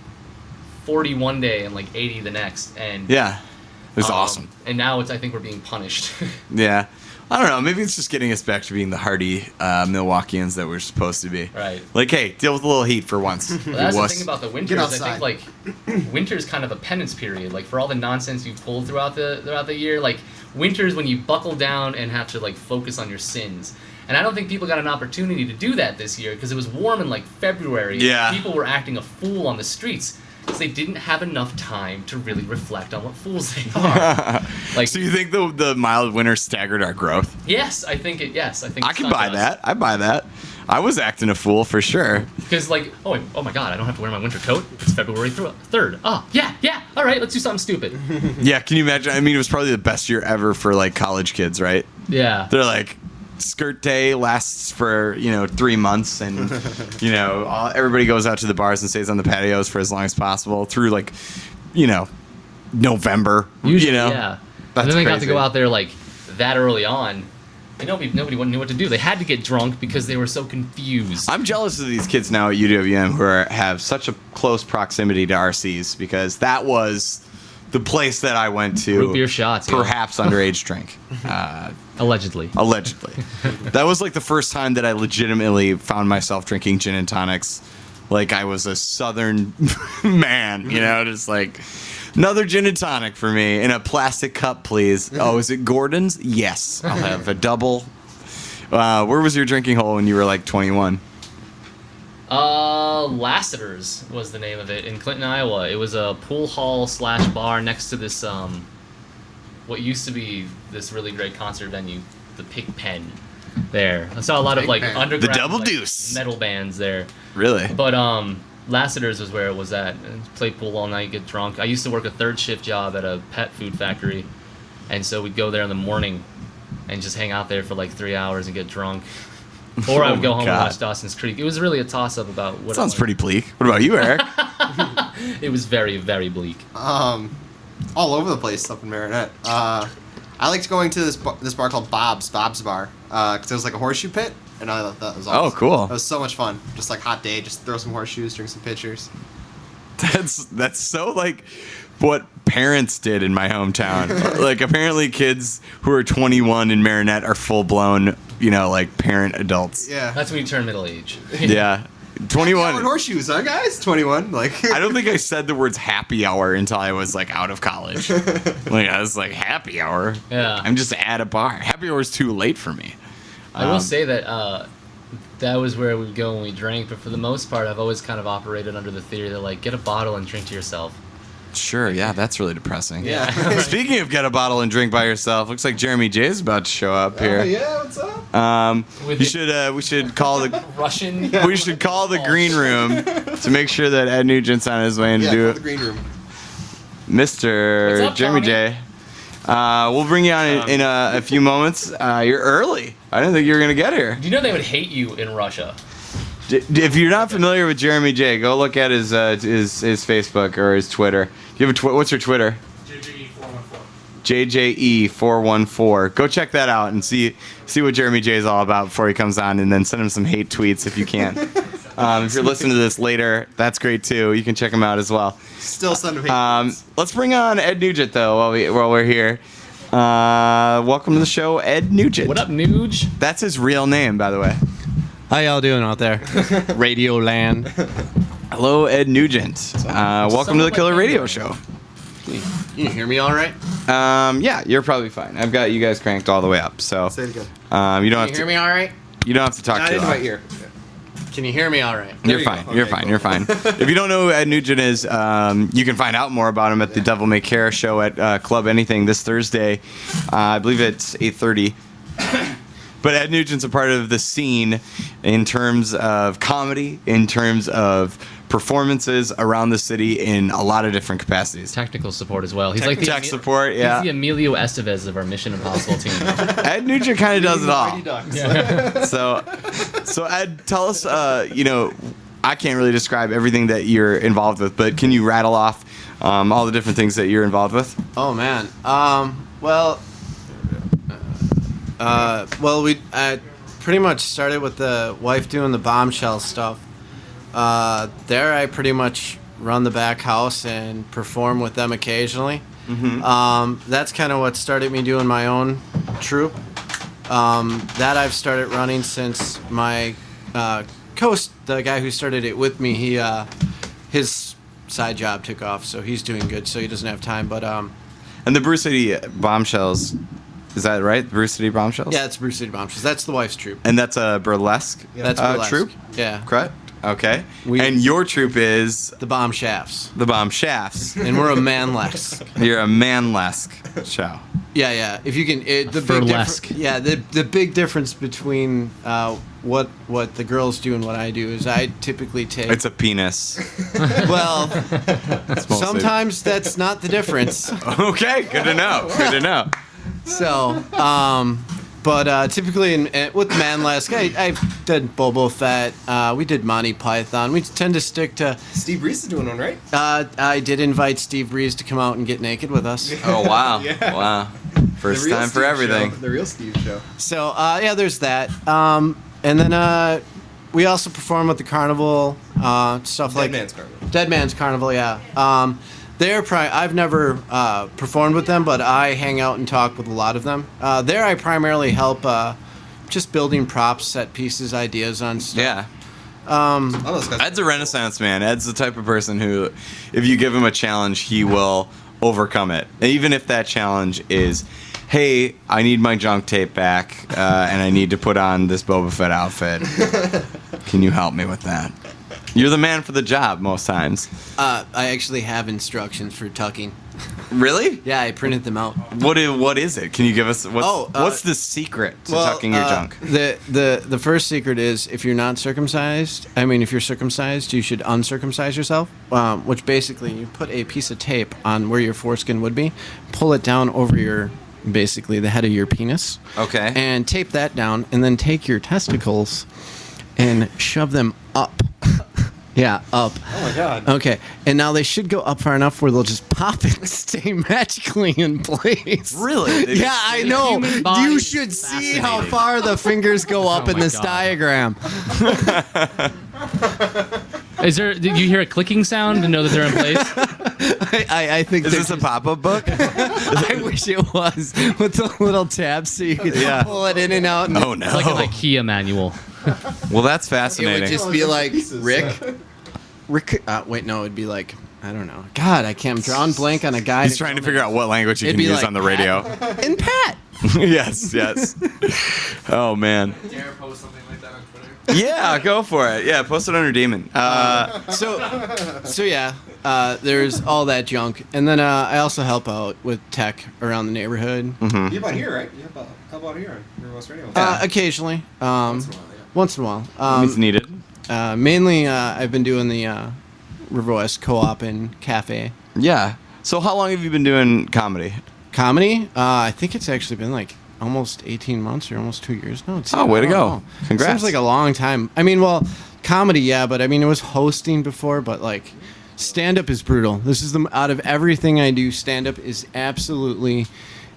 40 one day and like 80 the next. And Yeah. It was awesome. And now I think we're being punished. Yeah. I don't know. Maybe it's just getting us back to being the hardy Milwaukeeans that we're supposed to be. Right. Like, hey, deal with a little heat for once. Well, that's the thing about the winters. Get I outside. think like winter's kind of a penance period. Like for all the nonsense you pulled throughout the year, like winter's when you buckle down and have to like focus on your sins. And I don't think people got an opportunity to do that this year because it was warm in like February. Yeah. And people were acting a fool on the streets because they didn't have enough time to really reflect on what fools they are. Like, So you think the mild winter staggered our growth? yes, I think it. Yes, I think I can buy that. I buy that. I was acting a fool for sure. Because like, oh my God, I don't have to wear my winter coat. It's February 3rd. Oh yeah. All right, let's do something stupid. Yeah, can you imagine? I mean, it was probably the best year ever for like college kids, right? Yeah. They're like, skirt day lasts for 3 months, and everybody goes out to the bars and stays on the patios for as long as possible through like November. Usually, Yeah, and that's then they got to crazy. go out there like that early on. And nobody knew what to do. They had to get drunk because they were so confused. I'm jealous of these kids now at UWM who have such a close proximity to RCs, because that was the place that I went to. Root beer shots, yeah. perhaps underage drink. Allegedly. Allegedly. That was like the first time that I legitimately found myself drinking gin and tonics like I was a southern man, just like, another gin and tonic for me in a plastic cup, please. Oh, is it Gordon's? Yes. I'll have a double. Where was your drinking hole when you were like 21? Lassiter's was the name of it in Clinton, Iowa. It was a pool hall / bar next to this what used to be this really great concert venue, the Pig Pen. There, I saw a lot of like Pen. underground The Double like, Deuce. metal bands there. Really? But Lassiter's was where it was at. Play pool all night, get drunk. I used to work a third shift job at a pet food factory, and so we'd go there in the morning and just hang out there for like 3 hours and get drunk. Or I would go home and watch Dawson's Creek. It was really a toss-up about what. Sounds pretty bleak. What about you, Eric? It was very, very bleak. All over the place up in Marinette. I liked going to this bar called Bob's Bar, because it was like a horseshoe pit, and I thought that was awesome. Oh, cool. It was so much fun. Just like hot day, just throw some horseshoes, drink some pitchers. That's so like what parents did in my hometown. Like, apparently kids who are 21 in Marinette are full-blown, like parent adults. Yeah. That's when you turn middle age. Yeah. 21. Happy hour horseshoes, huh, guys? 21. Like. I don't think I said the words happy hour until I was like out of college. Like, I was like, happy hour? Yeah. I'm just at a bar. Happy hour is too late for me. I will say that that was where we would go when we drank, but for the most part, I've always kind of operated under the theory that like get a bottle and drink to yourself. Sure, yeah, that's really depressing. Yeah. Speaking of get a bottle and drink by yourself, looks like Jeremy J is about to show up here. Yeah, what's up? With We should call the Russian. we should call the green room to make sure that Ed Nugent's on his way in to Yeah, do call it. the green room. Mr. What's up, Jeremy Tommy? J. We'll bring you on in a few moments. You're early. I didn't think you were gonna get here. Do you know they would hate you in Russia? If you're not familiar with Jeremy J, go look at his Facebook or his Twitter. Do you have what's your Twitter? JJE414. JJE414. Go check that out and see what Jeremy J is all about before he comes on, and then send him some hate tweets if you can. If you're listening to this later, that's great too. You can check him out as well. Still send him hate. Let's bring on Ed Nugent though while we're here. Welcome to the show, Ed Nugent. What up, Nuge? That's his real name, by the way. How y'all doing out there? Radio land. Hello, Ed Nugent. Welcome to the Killer Radio Show. You hear me all right? Yeah, you're probably fine. I've got you guys cranked all the way up, so Say it again. you don't have You hear to. me all right? You don't have to talk Not too into my loud. ear. Can you hear me all right? You're fine. You're fine. You're fine. If you don't know who Ed Nugent is, you can find out more about him at the Devil May Care show at Club Anything this Thursday. I believe it's 8:30. But Ed Nugent's a part of the scene in terms of comedy, in terms of performances around the city in a lot of different capacities. Technical support as well. He's like Tech support, yeah. He's the Emilio Estevez of our Mission Impossible team. Ed Nugent kind of does it all. Mighty Ducks. So Ed, tell us, I can't really describe everything that you're involved with, but can you rattle off all the different things that you're involved with? Oh man. We pretty much started with the wife doing the bombshell stuff. There, I pretty much run the back house and perform with them occasionally. Mm-hmm. That's kind of what started me doing my own troupe. That I've started running since my the guy who started it with me, his side job took off, so he's doing good, so he doesn't have time. But and the Bruce City Bombshells, is that right? Bruce City Bombshells? yeah, it's Bruce City Bombshells. That's the wife's troupe. And that's a burlesque, That's burlesque. troupe? Yeah. Correct? Okay. We- and your troupe is The Bomb Shafts. the Bomb Shafts. And we're a manlesque. You're a manlesque show. Yeah. If you can, the Burlesque. the big difference between what the girls do and what I do is I typically take. It's a penis. Well, It's mostly- sometimes that's not the difference. Okay, good to know. Good to know. So, but typically with manlesque, I've done Boba Fett. We did Monty Python. We tend to stick to. Steve Reese is doing one, right? I did invite Steve Breeze to come out and get naked with us. Oh, wow. Yeah. Wow. First The real time for Steve everything. Show. The real Steve show. So there's that. And then we also perform with the carnival stuff like Dead Man's Carnival. Dead Man's Carnival. Yeah. I've never performed with them, but I hang out and talk with a lot of them. There, I primarily help just building props, set pieces, ideas on stuff. Yeah. All those guys. Ed's a Renaissance man. Ed's the type of person who, if you give him a challenge, he will overcome it. Even if that challenge is, hey, I need my junk tape back, and I need to put on this Boba Fett outfit. Can you help me with that? You're the man for the job most times. I actually have instructions for tucking. Really? Yeah, I printed them out. What is it? Can you give us what's the secret to tucking your junk? The first secret is if you're not circumcised. I mean, if you're circumcised, you should uncircumcise yourself. Which basically you put a piece of tape on where your foreskin would be, pull it down over basically the head of your penis. Okay. And tape that down, and then take your testicles and shove them up. Yeah, up. Oh my God. Okay, and now they should go up far enough where they'll just pop and stay magically in place. Really? They Yeah, just- I know. human body You is should see how fascinating. far the fingers go up Oh in my this God. diagram. Did you hear a clicking sound to know that they're in place? I think Is that this a pop-up book? I wish it was with the little tabs so you could Yeah. pull it in and out. And Oh no. It's like an IKEA manual. Well, that's it fascinating. would just be like Rick. Wait, no, it'd be like I don't know. God, I'm drawing blank on a guy. He's trying to figure out what language you It'd can be use like on the radio. And Pat. Yes. Oh man. Dare post something like that on Twitter? Yeah, go for it. Yeah, post it under Demon. So yeah, there's all that junk, and then I also help out with tech around the neighborhood. You have on here, right? You have help out here on River West Radio. Occasionally, Once in a while, yeah. once in a while. It's needed. Mainly, I've been doing the River West Co-op and Cafe Yeah. So how long have you been doing comedy? comedy. I think it's actually been like almost 18 months or almost 2 years. No, it's Oh, way to I don't go. know. Congrats. Seems like a long time. I mean, well, comedy, yeah, but I mean, it was hosting before, but like stand-up is brutal. This is out of everything I do, stand-up is absolutely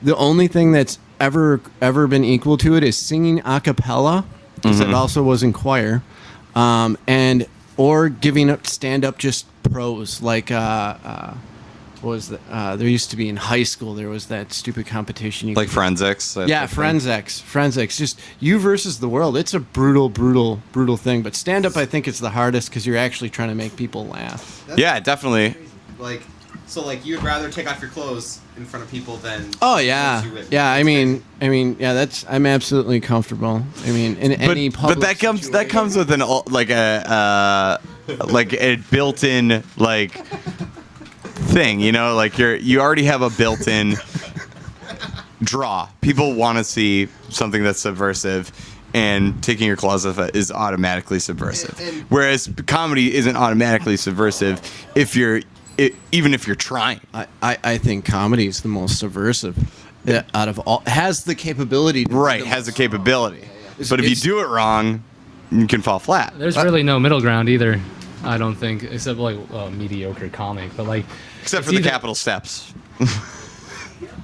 the only thing that's ever been equal to it is singing a cappella, because it also was in choir, or giving up stand-up just prose, like what was that? There used to be in high school. There was that stupid competition. Like forensics? Yeah, forensics. Just you versus the world. It's a brutal thing. But stand up, I think, is the hardest because you're actually trying to make people laugh. Yeah, definitely. Like, So like you'd rather take off your clothes in front of people than Oh yeah, yeah. I mean, yeah. I'm absolutely comfortable. I mean, in any public. But that comes with an like a built-in like thing, you know, like you already have a built-in draw. People want to see something that's subversive. And taking your clothes off is automatically subversive. Whereas comedy isn't automatically subversive even if you're trying. I think comedy is the most subversive out of all. Has the capability. Has the capability. But if you do it wrong, you can fall flat. There's really no middle ground either. I don't think, except like mediocre comic, but like. Except for the capital steps.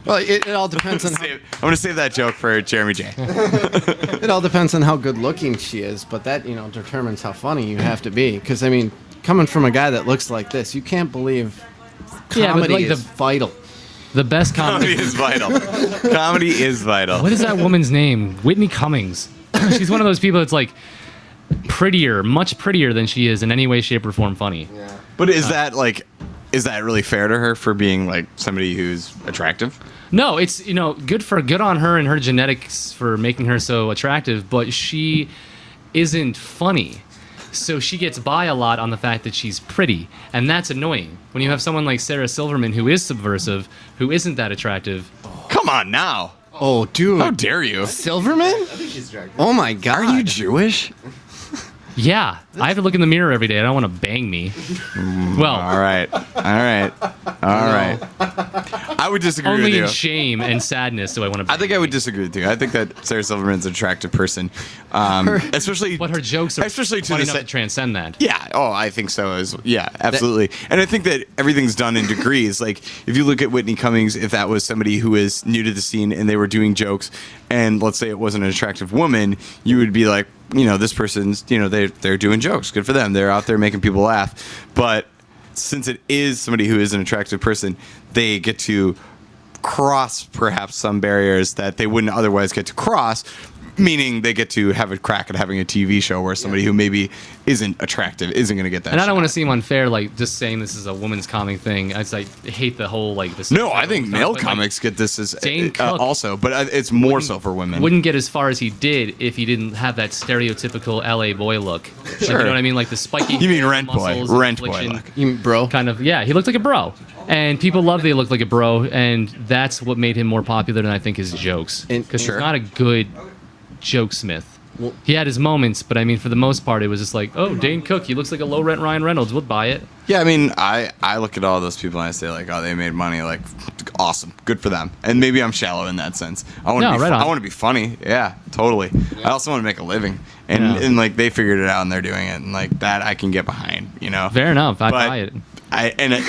Well, it all depends on. I'm gonna save that joke for Jeremy J. It all depends on how good looking she is, but that determines how funny you have to be. Because I mean, coming from a guy that looks like this, you can't believe comedy is vital. The best comedy is vital. Comedy is vital. What is that woman's name? Whitney Cummings. She's one of those people that's like prettier, much prettier than she is in any way, shape, or form funny. Yeah. But is that really fair to her for being like somebody who's attractive? No, it's good on her and her genetics for making her so attractive, but she isn't funny. So she gets by a lot on the fact that she's pretty, and that's annoying. When you have someone like Sarah Silverman who is subversive, who isn't that attractive. Come on now. Oh, dude. How dare you? Silverman? I think she's attractive. Oh my god. Are you Jewish? Yeah, I have to look in the mirror every day. I don't want to bang me. Well, all right. I would disagree with only you. in shame and sadness do I want to. I think I would disagree with you. I think that Sarah Silverman's an attractive person, especially. But her jokes are especially funny enough to transcend that. Yeah. Oh, I think so. Yeah, absolutely. And I think that everything's done in degrees. Like if you look at Whitney Cummings, if that was somebody who is new to the scene and they were doing jokes, and let's say it wasn't an attractive woman, you would be like, this person's, they're doing jokes. Good for them. They're out there making people laugh. But since it is somebody who is an attractive person, they get to cross perhaps some barriers that they wouldn't otherwise get to cross, meaning they get to have a crack at having a TV show where somebody who maybe isn't attractive isn't going to get that. And I don't shot. want to seem unfair, like just saying this is a woman's comic thing. I hate the whole like this. No, I think male comics get this as Dane Cook also, but it's more so for women. Wouldn't get as far as he did if he didn't have that stereotypical LA boy look. Like, Sure. you know what I mean? Like the spiky. You mean Rent Boy? muscles, Rent Boy infliction, look. You mean bro? Kind of, yeah. He looked like a bro, and people love that he looked like a bro, and that's what made him more popular than I think his jokes. Because he's not a good joke smith. Well, he had his moments, but I mean, for the most part, it was just like, oh, Dane Cook, he looks like a low rent Ryan Reynolds. We'll buy it. Yeah, I mean, I look at all those people and I say like, oh, they made money, like, awesome, good for them. And maybe I'm shallow in that sense. I want to be funny. Yeah, totally. Yeah. I also want to make a living, and like they figured it out and they're doing it, and like that I can get behind. Fair enough. I buy it.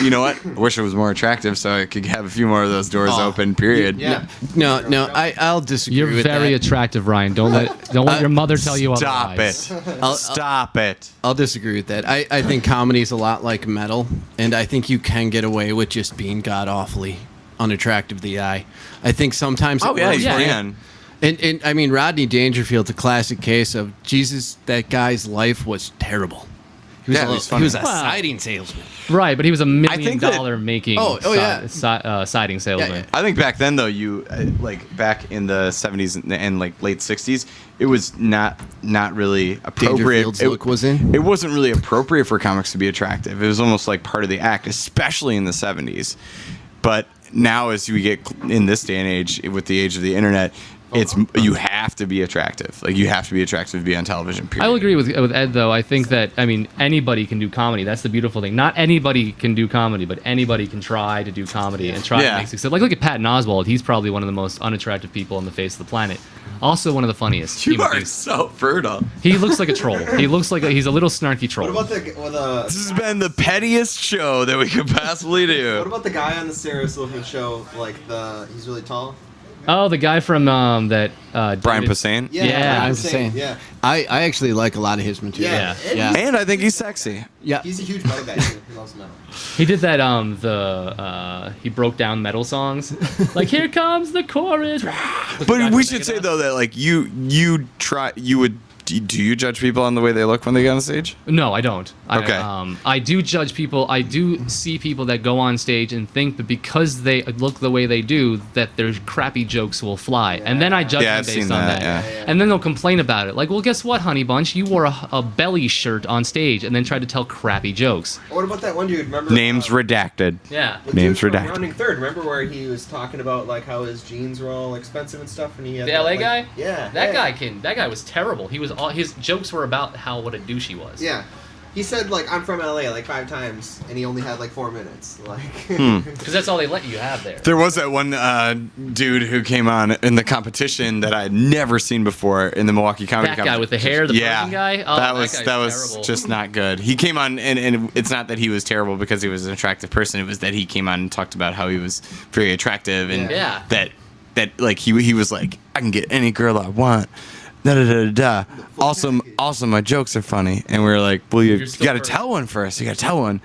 You know what? I wish it was more attractive so I could have a few more of those doors open. Period. Yeah. No. I'll disagree. You're with very that. attractive, Ryan. Don't let your mother tell you otherwise. Stop it. I'll disagree with that. I think comedy is a lot like metal, and I think you can get away with just being god awfully unattractive to the eye. I think sometimes. Oh yeah, you can. And I mean, Rodney Dangerfield's a classic case of Jesus. That guy's life was terrible. He was a siding salesman. Right, but he was $1 million making siding salesman. Yeah. I think back then, though, like back in the 70s and like late 60s, it was not really appropriate. Dangerfield's look was in? It wasn't really appropriate for comics to be attractive. It was almost like part of the act, especially in the 70s. But now, as we get in this day and age, with the age of the internet, you have to be attractive. Like you have to be attractive to be on television. Period. I will agree with Ed though. I think that anybody can do comedy. That's the beautiful thing. Not anybody can do comedy, but anybody can try to do comedy and try to make success. Like look at Patton Oswalt. He's probably one of the most unattractive people on the face of the planet. Also one of the funniest. You are so fertile. He looks like a troll. He looks like he's a little snarky troll. What about This has been the pettiest show that we could possibly do. What about the guy on the Sarah Silverman show? Like he's really tall. Oh, the guy from that Brian Posehn? Yeah, I'm saying. Yeah. I actually like a lot of his material. Yeah. And I think he's sexy. Yeah. He's a huge metal guy too. He loves metal. He did that he broke down metal songs. Like here comes the chorus. But we should say though that like you would Do you judge people on the way they look when they get on stage? No, I don't. Okay. I do judge people. I do see people that go on stage and think that because they look the way they do, that their crappy jokes will fly. And then I judge them I've based seen on that, that. yeah. And then they'll complain about it. Like, well, guess what, Honey Bunch? You wore a belly shirt on stage and then tried to tell crappy jokes. What about that one dude? Remember? Names redacted. Yeah. The Names dude from redacted. Rounding Third. Remember where he was talking about like how his jeans were all expensive and stuff, and he had The that, LA like- guy? Yeah. That guy was terrible. His jokes were about what a douche he was. Yeah. He said like I'm from LA like 5 times, and he only had like 4 minutes. Like. Because that's all they let you have there. There was that one dude who came on in the competition that I had never seen before in the Milwaukee Comedy That guy with the hair, the yeah, Persian guy? Oh, that that was guy's terrible. just not good. He came on, and it's not that he was terrible because he was an attractive person. It was that he came on and talked about how he was very attractive and Yeah. that like he was like, I can get any girl I want. Da da da da. Also, my jokes are funny, and we were like, well, you You're still got to first. tell one first. You got to tell one,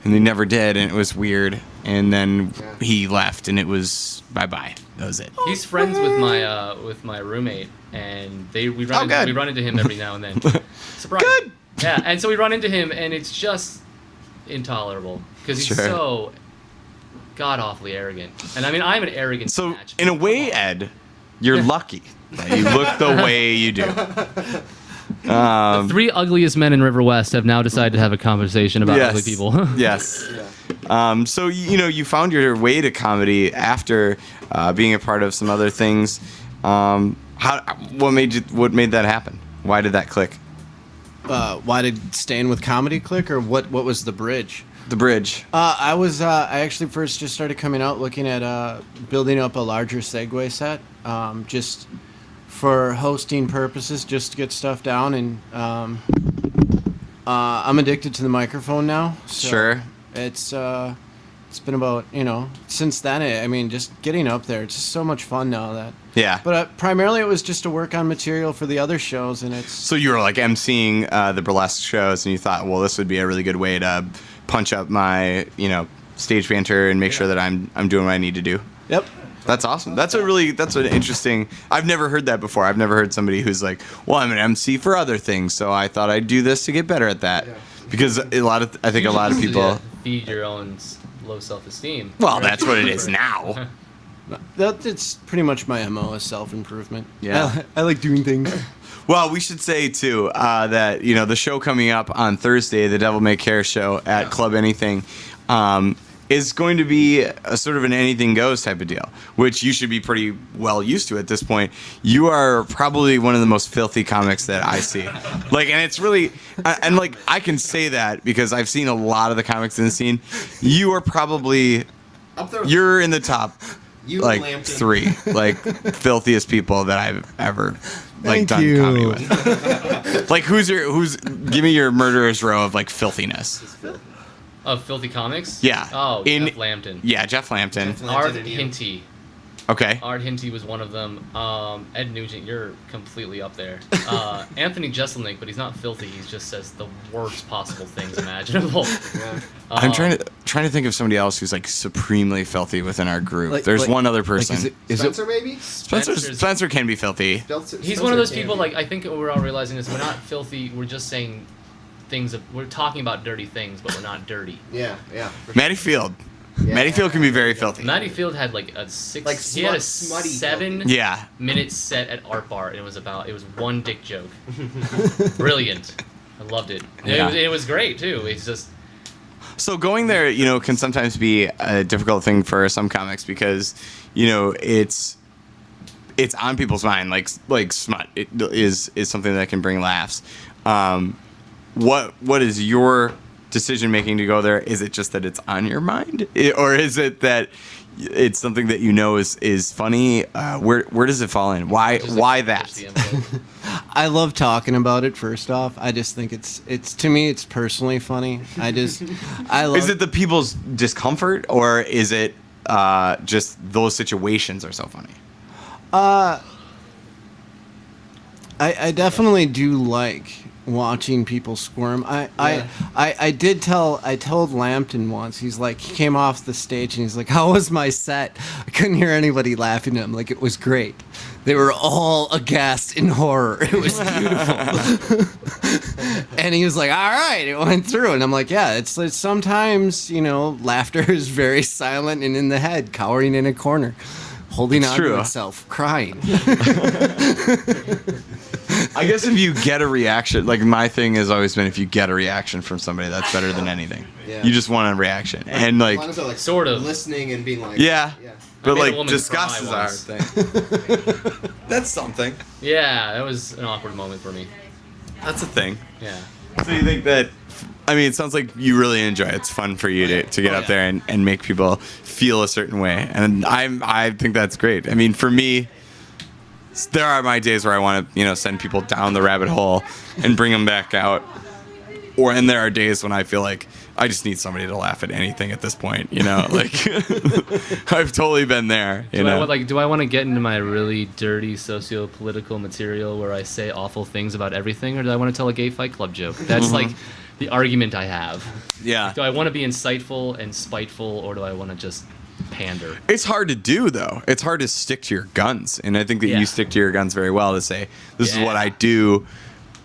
and he never did, and it was weird. And then he left, and it was bye bye. That was it. He's friends with my roommate, and we run into him every now and then. Surprise! Good. Yeah, and so we run into him, and it's just intolerable because he's Sure. so god awfully arrogant. And I mean, I'm an arrogant. So snatch, in a but way, come on. Ed, you're lucky that you look the way you do. The 3 ugliest men in River West have now decided to have a conversation about ugly people. Yes. So you found your way to comedy after being a part of some other things. What made that happen? Why did that click? Why did staying with comedy click, or what was the bridge? The bridge. I actually first just started coming out looking at building up a larger Segway set, just for hosting purposes, just to get stuff down. And I'm addicted to the microphone now. So Sure. It's been about, since then, I mean, just getting up there, it's just so much fun now that. Yeah. But primarily it was just to work on material for the other shows, and it's. So you were like emceeing the burlesque shows, and you thought, well, this would be a really good way to punch up my, stage banter and make sure that I'm doing what I need to do. Yep. That's awesome. That's an interesting. I've never heard that before. I've never heard somebody who's like, well, I'm an MC for other things, so I thought I'd do this to get better at that. Because I think a lot of people. Feed your own low self-esteem. Well, that's what it is now. It's pretty much my MO is self-improvement. Yeah. I like doing things. Well, we should say too that the show coming up on Thursday, the Devil May Care show at Club Anything, is going to be a sort of an anything goes type of deal, which you should be pretty well used to at this point. You are probably one of the most filthy comics that I see. And it's really, and I can say that because I've seen a lot of the comics in the scene. You are probably, Up there. you're in the top. You Like Lampton. 3 filthiest people that I've ever Thank done you. comedy with. Give me your murderer's row of filthiness. Of filthy comics? Yeah. Oh, Jeff Lambton. Yeah, Jeff Lambton. Jeff Art Lambton and you. Hinty. Okay. Art Hinty was one of them. Ed Nugent, you're completely up there. Anthony Jeselnik, but he's not filthy. He just says the worst possible things imaginable. Yeah. I'm trying to think of somebody else who's supremely filthy within our group. There's one other person. Is Spencer maybe? Spencer can be filthy. He's one of those people. I think what we're all realizing is we're not filthy. We're just saying things. We're talking about dirty things, but we're not dirty. Yeah. Matty Field. Yeah. Matty Field can be very filthy. Matty Field had a 6. He had a smutty 7-minute set at Art Bar, and it was one dick joke. Brilliant. I loved it. Yeah. It was great too. It's just. So going there, can sometimes be a difficult thing for some comics because, it's on people's mind. Like smut is something that can bring laughs. What is your decision making to go there? Is it just that it's on your mind, or is it that it's something that is funny? Where does it fall in? Why that? I love talking about it. First off, I just think it's to me it's personally funny. I love. Is it the people's discomfort, or is it just those situations are so funny? I definitely do like watching people squirm. I told Lampton once. He's like, he came off the stage and he's like, "How was my set?" I couldn't hear anybody laughing at him. Like, it was great. They were all aghast in horror. It was beautiful. And he was like, "All right, it went through." And I'm like, "Yeah, it's sometimes, laughter is very silent and in the head, cowering in a corner, holding on to itself, crying." I guess if you get a reaction, like my thing has always been, if you get a reaction from somebody, that's better than anything. Yeah. You just want a reaction, and like, as long as they're, like sort of listening and being like, yeah. But like, disgust is a hard thing. That's something. Yeah, that was an awkward moment for me. That's a thing. Yeah. So you think that? I mean, it sounds like you really enjoy it. It's fun for you to get up there and make people feel a certain way, and I think that's great. I mean, for me, there are my days where I want to, send people down the rabbit hole and bring them back out. And there are days when I feel like I just need somebody to laugh at anything at this point, like I've totally been there, do I want to get into my really dirty socio-political material where I say awful things about everything, or do I want to tell a gay Fight Club joke? That's like the argument I have. Yeah. Do I want to be insightful and spiteful, or do I want to just pander? It's hard to do, though. It's hard to stick to your guns, and I think that you stick to your guns very well to say, this is what I do.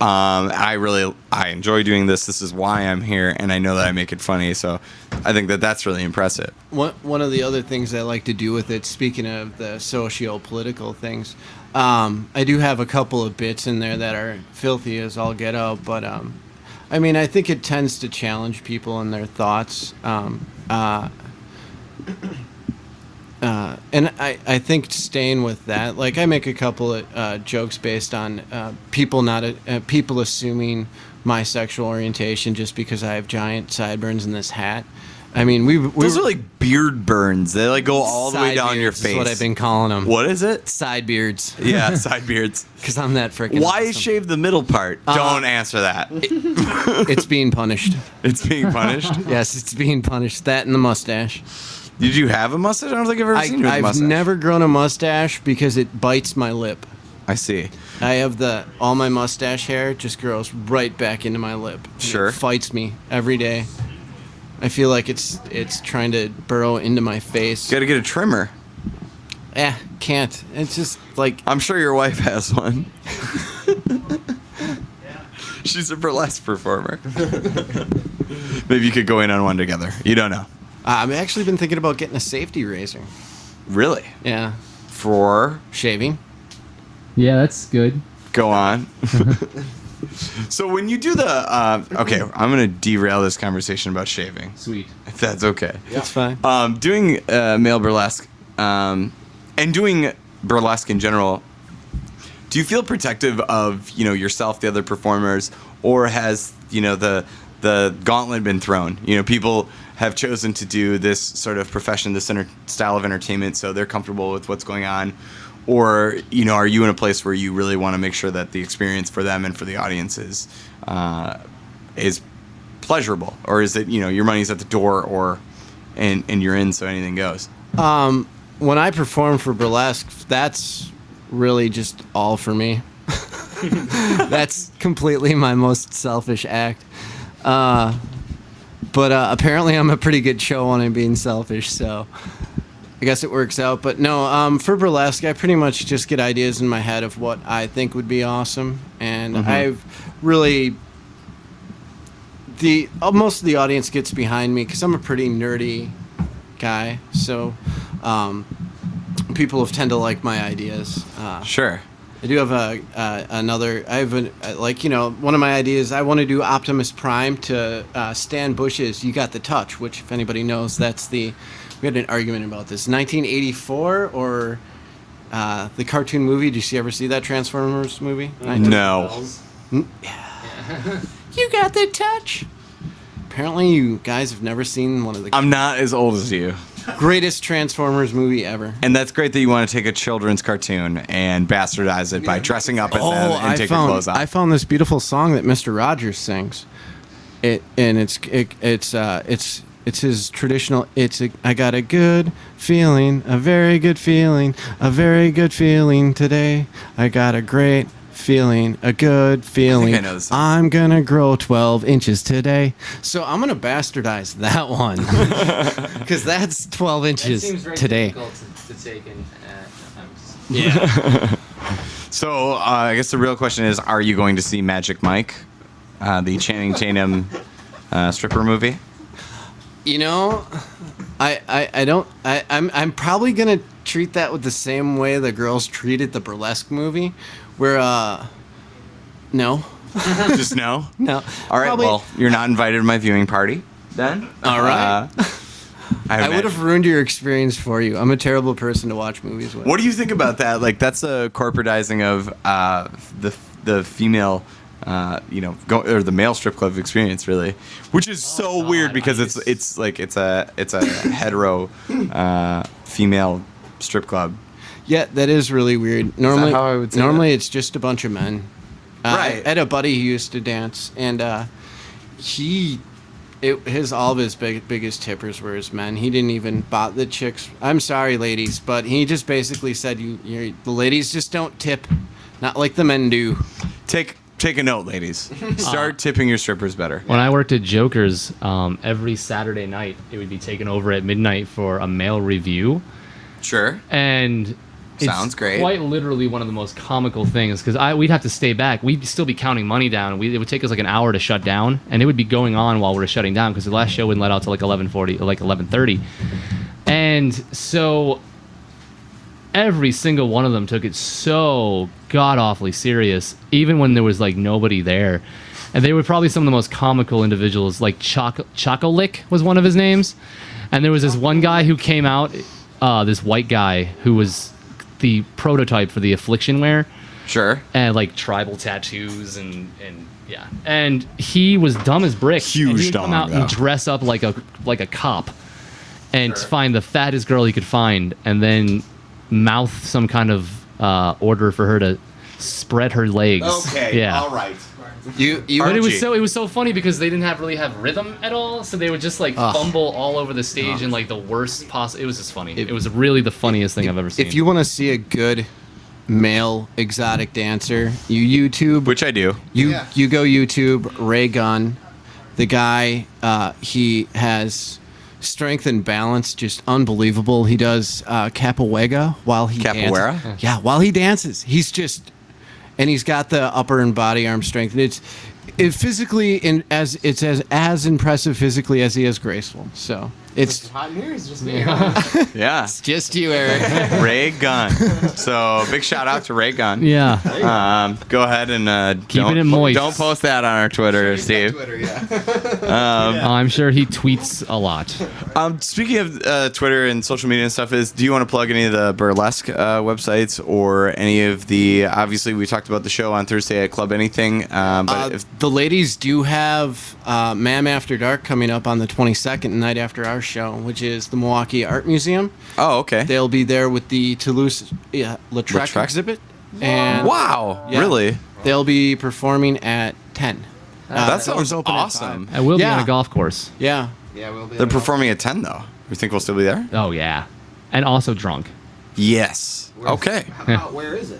I enjoy doing this. This is why I'm here, and I know that I make it funny. So I think that that's really impressive. One of the other things I like to do with it, speaking of the socio-political things, I do have a couple of bits in there that are filthy as all get out. But I mean, I think it tends to challenge people in their thoughts. And I think staying with that, like I make a couple of jokes based on people assuming my sexual orientation just because I have giant sideburns in this hat. I mean, those are like beard burns. They like go all the way down your face. That's what I've been calling them. What is it? Side beards. Yeah, side beards. Because I'm that freaking. Why awesome. shave the middle part? Don't answer that. It's being punished. It's being punished? Yes, it's being punished. That and the mustache. Did you have a mustache? I don't think I've ever seen you with a mustache. I've never grown a mustache because it bites my lip. I see. I have all my mustache hair just grows right back into my lip. Sure. It fights me every day. I feel like it's trying to burrow into my face. Got to get a trimmer. Can't. It's just like... I'm sure your wife has one. She's a burlesque performer. Maybe you could go in on one together. You don't know. I've actually been thinking about getting a safety razor. Really? Yeah. For? Shaving. Yeah, that's good. Go on. So when you do the... okay, I'm going to derail this conversation about shaving. Sweet. If that's okay. That's fine. Doing male burlesque and doing burlesque in general, do you feel protective of, yourself, the other performers, or has, the gauntlet been thrown? People have chosen to do this sort of profession, this style of entertainment, so they're comfortable with what's going on. Or, are you in a place where you really want to make sure that the experience for them and for the audience is pleasurable? Or is it, your money's at the door and you're in, so anything goes? When I perform for burlesque, that's really just all for me. That's completely my most selfish act. But apparently I'm a pretty good show when I'm being selfish, so I guess it works out. But no, for burlesque, I pretty much just get ideas in my head of what I think would be awesome. And I've really... most of the audience gets behind me because I'm a pretty nerdy guy. So people tend to like my ideas. Sure. I do have one of my ideas, I want to do Optimus Prime to Stan Bush's You Got the Touch, which, if anybody knows, we had an argument about this. 1984 or the cartoon movie. Did you ever see that Transformers movie? No. You got the touch. Apparently you guys have never seen one of the... I'm not as old as you. Greatest Transformers movie ever. And that's great that you want to take a children's cartoon and bastardize it by dressing up as them and taking clothes off. I found this beautiful song that Mr. Rogers sings. It's his traditional. I got a good feeling, a very good feeling, a very good feeling today. I got a great feeling, a good feeling. I know this song. I'm gonna grow 12 inches today. So I'm gonna bastardize that one because that's 12 inches today. To take in. Yeah. So I guess the real question is, are you going to see Magic Mike, the Channing Tatum stripper movie? You know, I'm probably gonna treat that with the same way the girls treated the burlesque movie, where no. Just no? No. All right, Probably- well, you're not invited to my viewing party then. All right. I would have ruined your experience for you. I'm a terrible person to watch movies with. What do you think about that? Like, that's a corporatizing of the female, or the male strip club experience, really, which is so weird because it's a hetero female strip club. Yeah, that is really weird. Normally, how I would say normally it's just a bunch of men. Right. I had a buddy who used to dance, and all of his biggest tippers were his men. He didn't even bot the chicks. I'm sorry, ladies, but he just basically said, the ladies just don't tip, not like the men do. Take a note, ladies. Start tipping your strippers better. When I worked at Joker's, every Saturday night it would be taken over at midnight for a male review, Sure. and Sounds it's great. quite literally one of the most comical things because we'd have to stay back. We'd still be counting money down. And it would take us like an hour to shut down, and it would be going on while we were shutting down because the last show wouldn't let out till like 11:40, like 11:30, and so every single one of them took it so god awfully serious, even when there was like nobody there. And they were probably some of the most comical individuals. Like Choco-Lick was one of his names, and there was this one guy who came out, this white guy who was the prototype for the affliction wear, Sure. and like tribal tattoos and yeah, and he was dumb as bricks. Huge and he would dong, come out though. and dress up like a cop, and find the fattest girl he could find, and then mouth some kind of order for her to spread her legs. Yeah. All right. You But it Archie. was so funny because they didn't really have rhythm at all, so they would just like fumble all over the stage in like the worst possible. It was just funny. It was really the funniest thing I've ever seen. If you want to see a good male exotic dancer, you YouTube. Which I do. You Yeah. you go YouTube Ray Gunn. The guy, he has strength and balance just unbelievable. He does capoeira while he Capoeira? dances. Yeah, while he dances, he's just, and he's got the upper and body arm strength. And it's physically as impressive physically as he is graceful. So it's Hot news, just me. Yeah. just you, Eric. Ray Gunn. So big shout out to Ray Gunn. yeah. Go ahead and Keeping it moist. Don't post that on our Twitter, Steve. Twitter, yeah. I'm sure he tweets a lot. Speaking of Twitter and social media and stuff, do you want to plug any of the burlesque websites or any of the? Obviously, we talked about the show on Thursday at Club Anything, but if The ladies do have Ma'am After Dark coming up on the 22nd, night after our show, which is the Milwaukee Art Museum. oh, okay. They'll be there with the Toulouse-Lautrec Lautrec? exhibit. And Wow, Yeah. really? they'll be performing at 10. That doors sounds open at awesome. 5. I will be Yeah. on a golf course. Yeah. Yeah, we'll be. They're performing at 10 though. You think we'll still be there? Oh yeah, and also drunk. Yes. Okay. Where is it?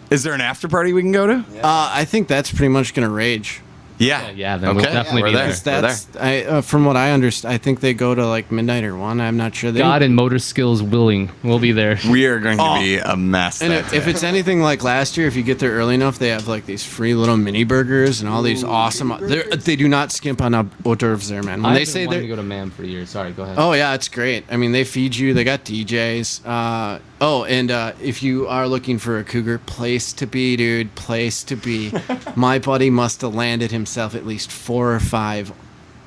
Is there an after party we can go to? I think that's pretty much going to rage. Yeah, then we'll definitely we're be there. there. That's from what I understand. I think they go to like midnight or 1. I'm not sure. They God and motor skills willing, we'll be there. We are going to be a mess. And that if day. it's anything like last year, if you get there early enough, they have like these free little mini burgers and all these awesome. They do not skimp on hors d'oeuvres there, man. When I've they been say wanting they're to go to MAM for years. Sorry, go ahead. Oh yeah, it's great. I mean, they feed you. They got DJs. If you are looking for a cougar, place to be, dude. Place to be. My buddy must have landed himself at least 4 or 5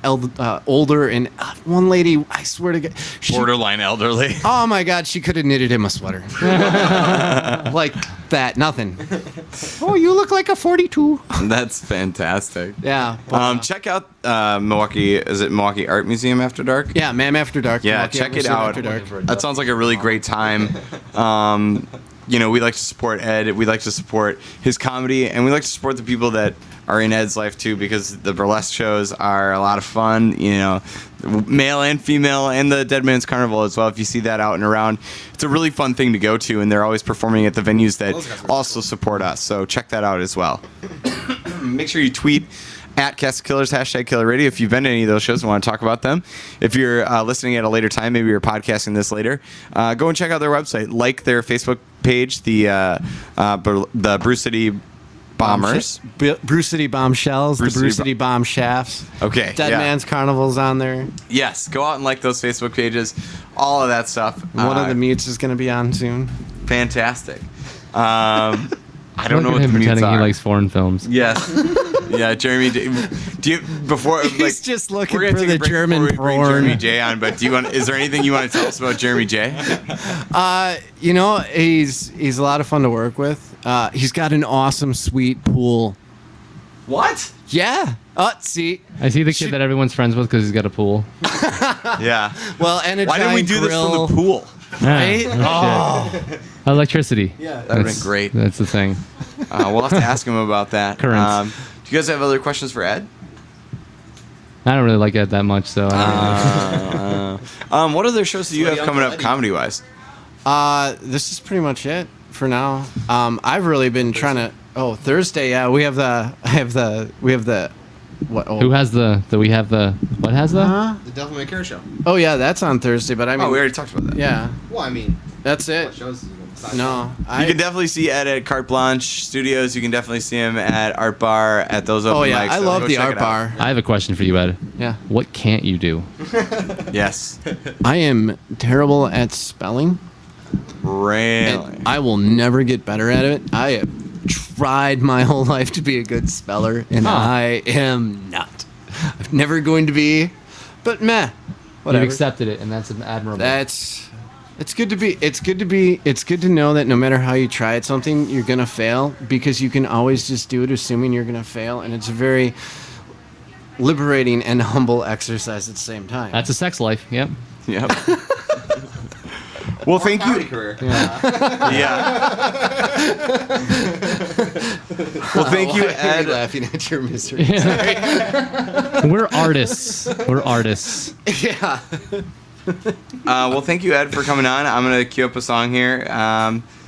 older, and one lady, I swear to God, borderline elderly. oh my God, she could have knitted him a sweater. Like that, nothing. Oh, you look like a 42. That's fantastic. Yeah. Check out Milwaukee. Is it Milwaukee Art Museum After Dark? Yeah, Ma'am After Dark. Yeah, Milwaukee check Art it Museum out. After Dark. That sounds like a really great time. we like to support Ed. We like to support his comedy, and we like to support the people that are in Ed's life too, because the burlesque shows are a lot of fun. Male and female, and the Dead Man's Carnival as well. If you see that out and around, it's a really fun thing to go to, and they're always performing at the venues that also support us. So check that out as well. Make sure you tweet at Cast Killers, #Killer Radio, if you've been to any of those shows and want to talk about them. If you're listening at a later time, maybe you're podcasting this later, go and check out their website, like their Facebook page, the Brew City Bombers. Brew City Bombshells, the Brew City Bomb Shafts. Okay. Dead Man's Carnival's on there. Yes, go out and like those Facebook pages, all of that stuff. One of the mutes is going to be on soon. Fantastic. I don't know what the mutes pretending are. He likes foreign films. Yes. Yeah, Jeremy. Do you He's just looking for the German bring porn. Jeremy J on, but is there anything you want to tell us about Jeremy J? He's a lot of fun to work with. He's got an awesome, sweet pool. What? Yeah. See. I see the kid that everyone's friends with because he's got a pool. Yeah. Well, and a why didn't we do grill. this from the pool? Right? Electricity. Yeah, that would have been great. That's the thing. We'll have to ask him about that. Currents. Do you guys have other questions for Ed? I don't really like Ed that much, so. What other shows do you have coming up comedy-wise? This is pretty much it for now. I've really been trying to. Oh, Thursday. Yeah, we have the. What? Oh. Who has the? We have the. What has the? The Devil May Care show. Oh yeah, that's on Thursday. But I mean. Oh, we already talked about that. Yeah. Well, I mean. That's What it. shows? No. You can definitely see Ed at Carte Blanche Studios. You can definitely see him at Art Bar at those open Oh yeah, mics. I so love go the check Art it out. Bar. I have a question for you, Ed. Yeah. What can't you do? Yes. I am terrible at spelling. Really? And I will never get better at it. I have tried my whole life to be a good speller, and I am not. I'm never going to be, but meh. Whatever. You've accepted it, and that's admirable. It's good to know that no matter how you try at something, you're gonna fail, because you can always just do it assuming you're gonna fail, and it's a very liberating and humble exercise at the same time. That's a sex life. Yep. Yep. Well, thank you. Career. Yeah. Well, thank you, Why are Ed. you laughing at your misery? We're artists. We're artists. Yeah. Well, thank you, Ed, for coming on. I'm gonna cue up a song here.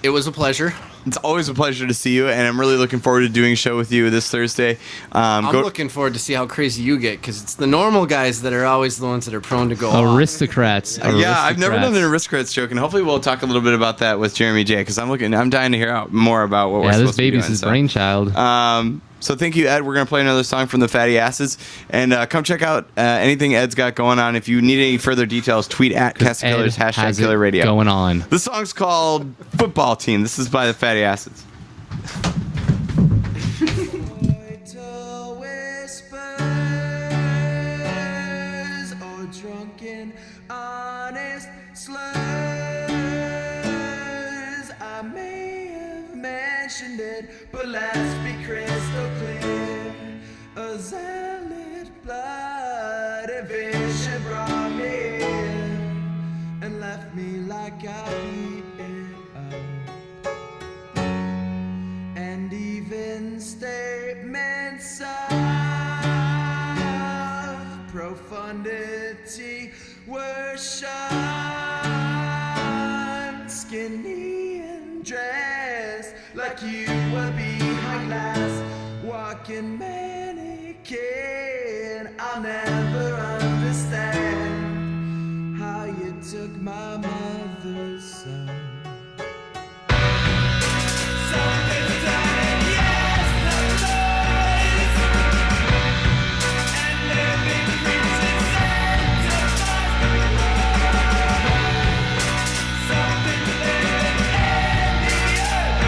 It was a pleasure. It's always a pleasure to see you, and I'm really looking forward to doing a show with you this Thursday. I'm looking forward to see how crazy you get, because it's the normal guys that are always the ones that are prone to go off. Aristocrats. Yeah, I've never done an aristocrats joke, and hopefully we'll talk a little bit about that with Jeremy J, because I'm dying to hear out more about what we're this supposed to be doing. baby's his brainchild. So thank you, Ed. We're going to play another song from the Fatty Acids. And come check out anything Ed's got going on. If you need any further details, tweet at Cast Killers, #Killer Radio. Going on. The song's called Football Team. This is by the Fatty Acids. But let's be crystal clear. A zealot blood vision brought me in and left me like I eaten up. And even statements of profundity were shunned. Skinny and dressed like you were behind glass, walking mannequin. I'll never understand how you took my mother's son. Something died yesterday, and living creatures something living in the earth.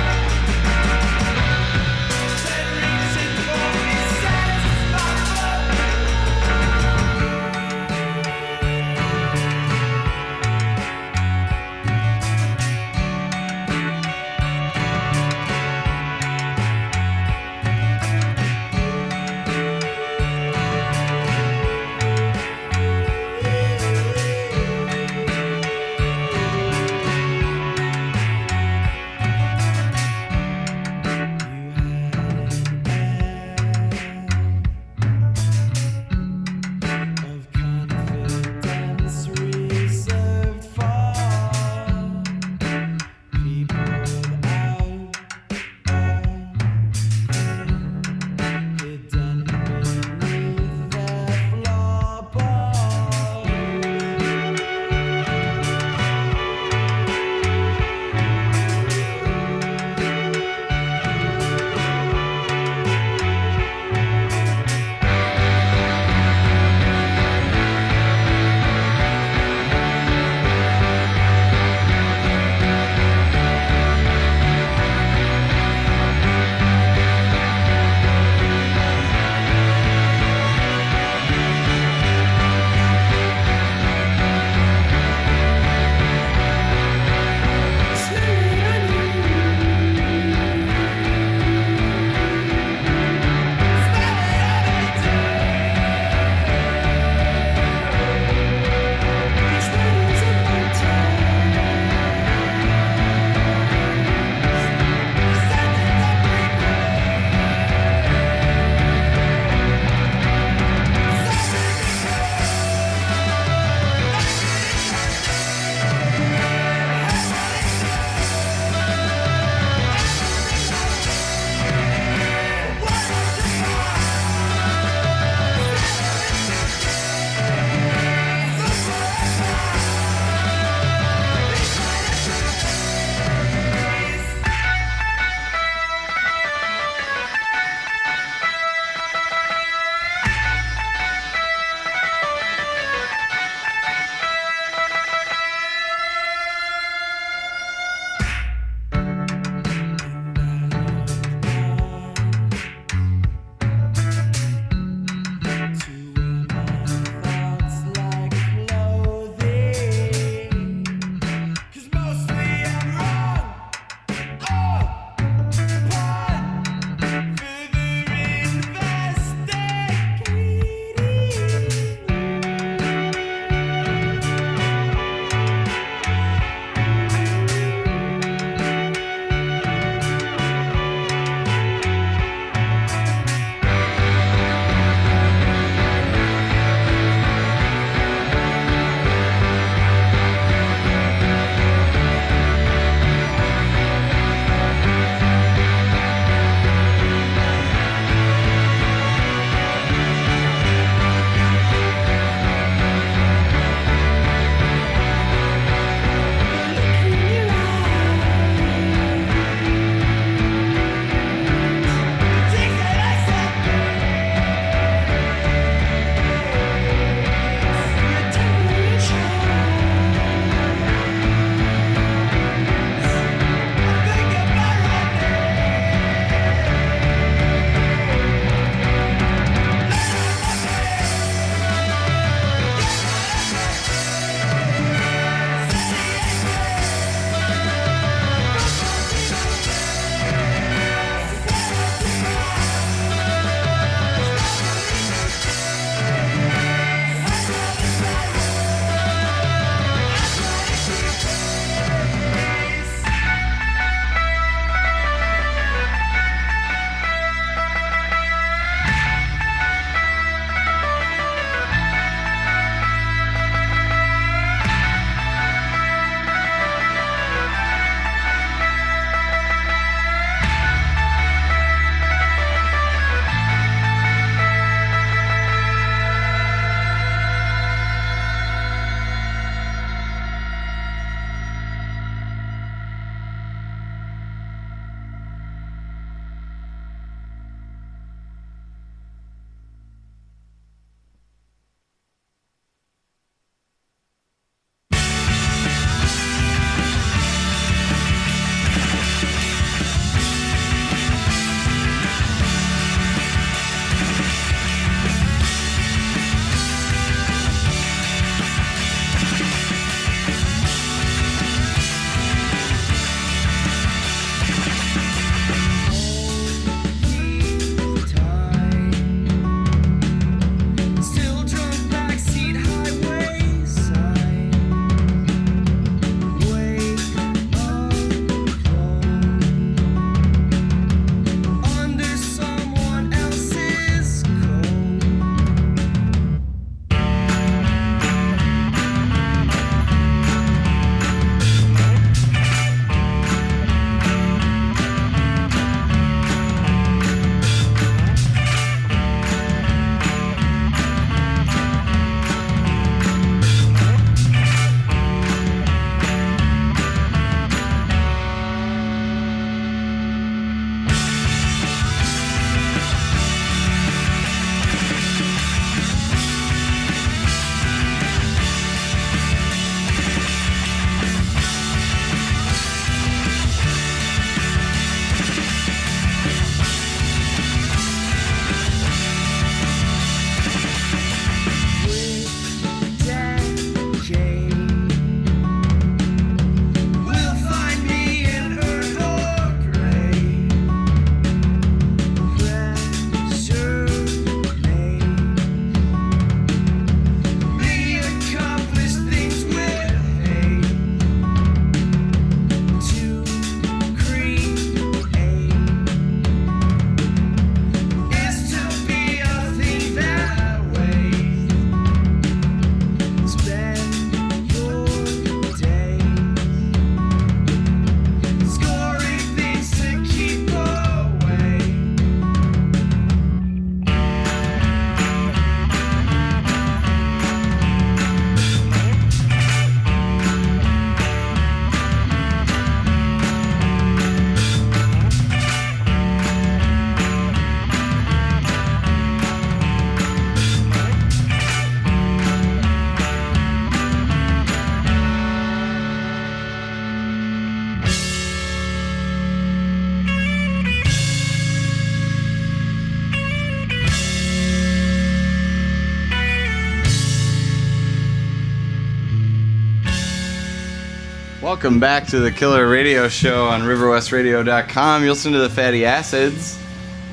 welcome back to the Killer Radio Show on RiverWestRadio.com. You listen to the Fatty Acids.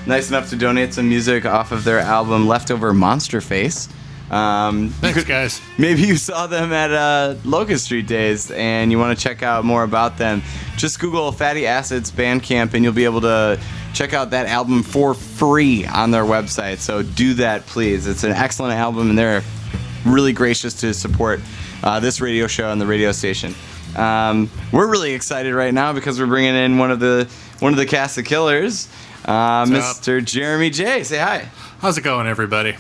Nice enough to donate some music off of their album Leftover Monster Face. Thanks, guys. Maybe you saw them at Locust Street Days and you want to check out more about them. Just Google Fatty Acids Bandcamp and you'll be able to check out that album for free on their website. So do that, please. It's an excellent album and they're really gracious to support this radio show and the radio station. We're really excited right now because we're bringing in one of the cast of Killers, Mr. Jeremy J. Say hi. How's it going, everybody?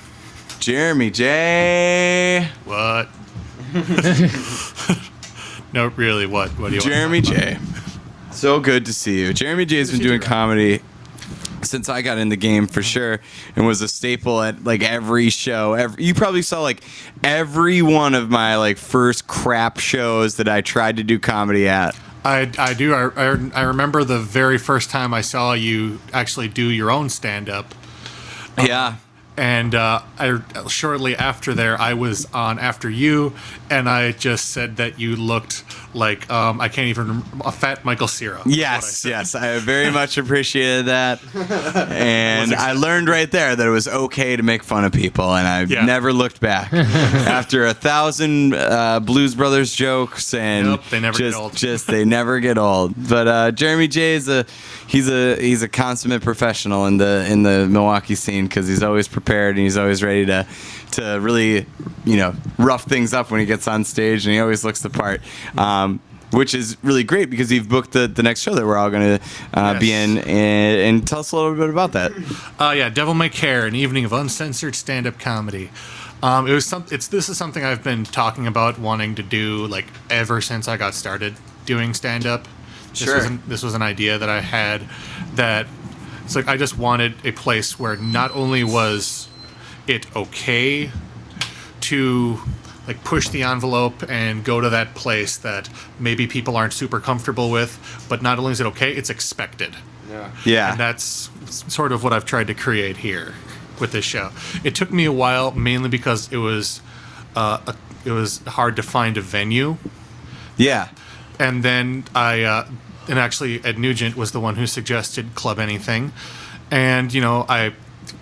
Jeremy J. What? No, really, what? What do you Jeremy want? J. So good to see you. Jeremy J has been doing comedy since I got in the game for sure, and was a staple at like every show. You probably saw like every one of my like first crap shows that I tried to do comedy at. I do. I remember the very first time I saw you actually do your own stand-up. Yeah. And shortly after there, I was on after you, and I just said that you looked like a fat Michael Cera. Yes, I very much appreciated that, and I learned right there that it was okay to make fun of people, and I never looked back. After 1,000 Blues Brothers jokes, and they never get old. They never get old. But Jeremy J he's a consummate professional in the Milwaukee scene because he's always prepared and he's always ready to really, rough things up when he gets on stage, and he always looks the part, which is really great because you've booked the next show that we're all going to be in, and tell us a little bit about that. Devil May Care, an evening of uncensored stand-up comedy. This is something I've been talking about wanting to do like ever since I got started doing stand-up. This was an idea that I had that it's like I just wanted a place where not only was it okay to like push the envelope and go to that place that maybe people aren't super comfortable with, but not only is it okay, it's expected. Yeah. And that's sort of what I've tried to create here with this show. It took me a while, mainly because it was hard to find a venue. Yeah. And then and actually Ed Nugent was the one who suggested Club Anything. And, I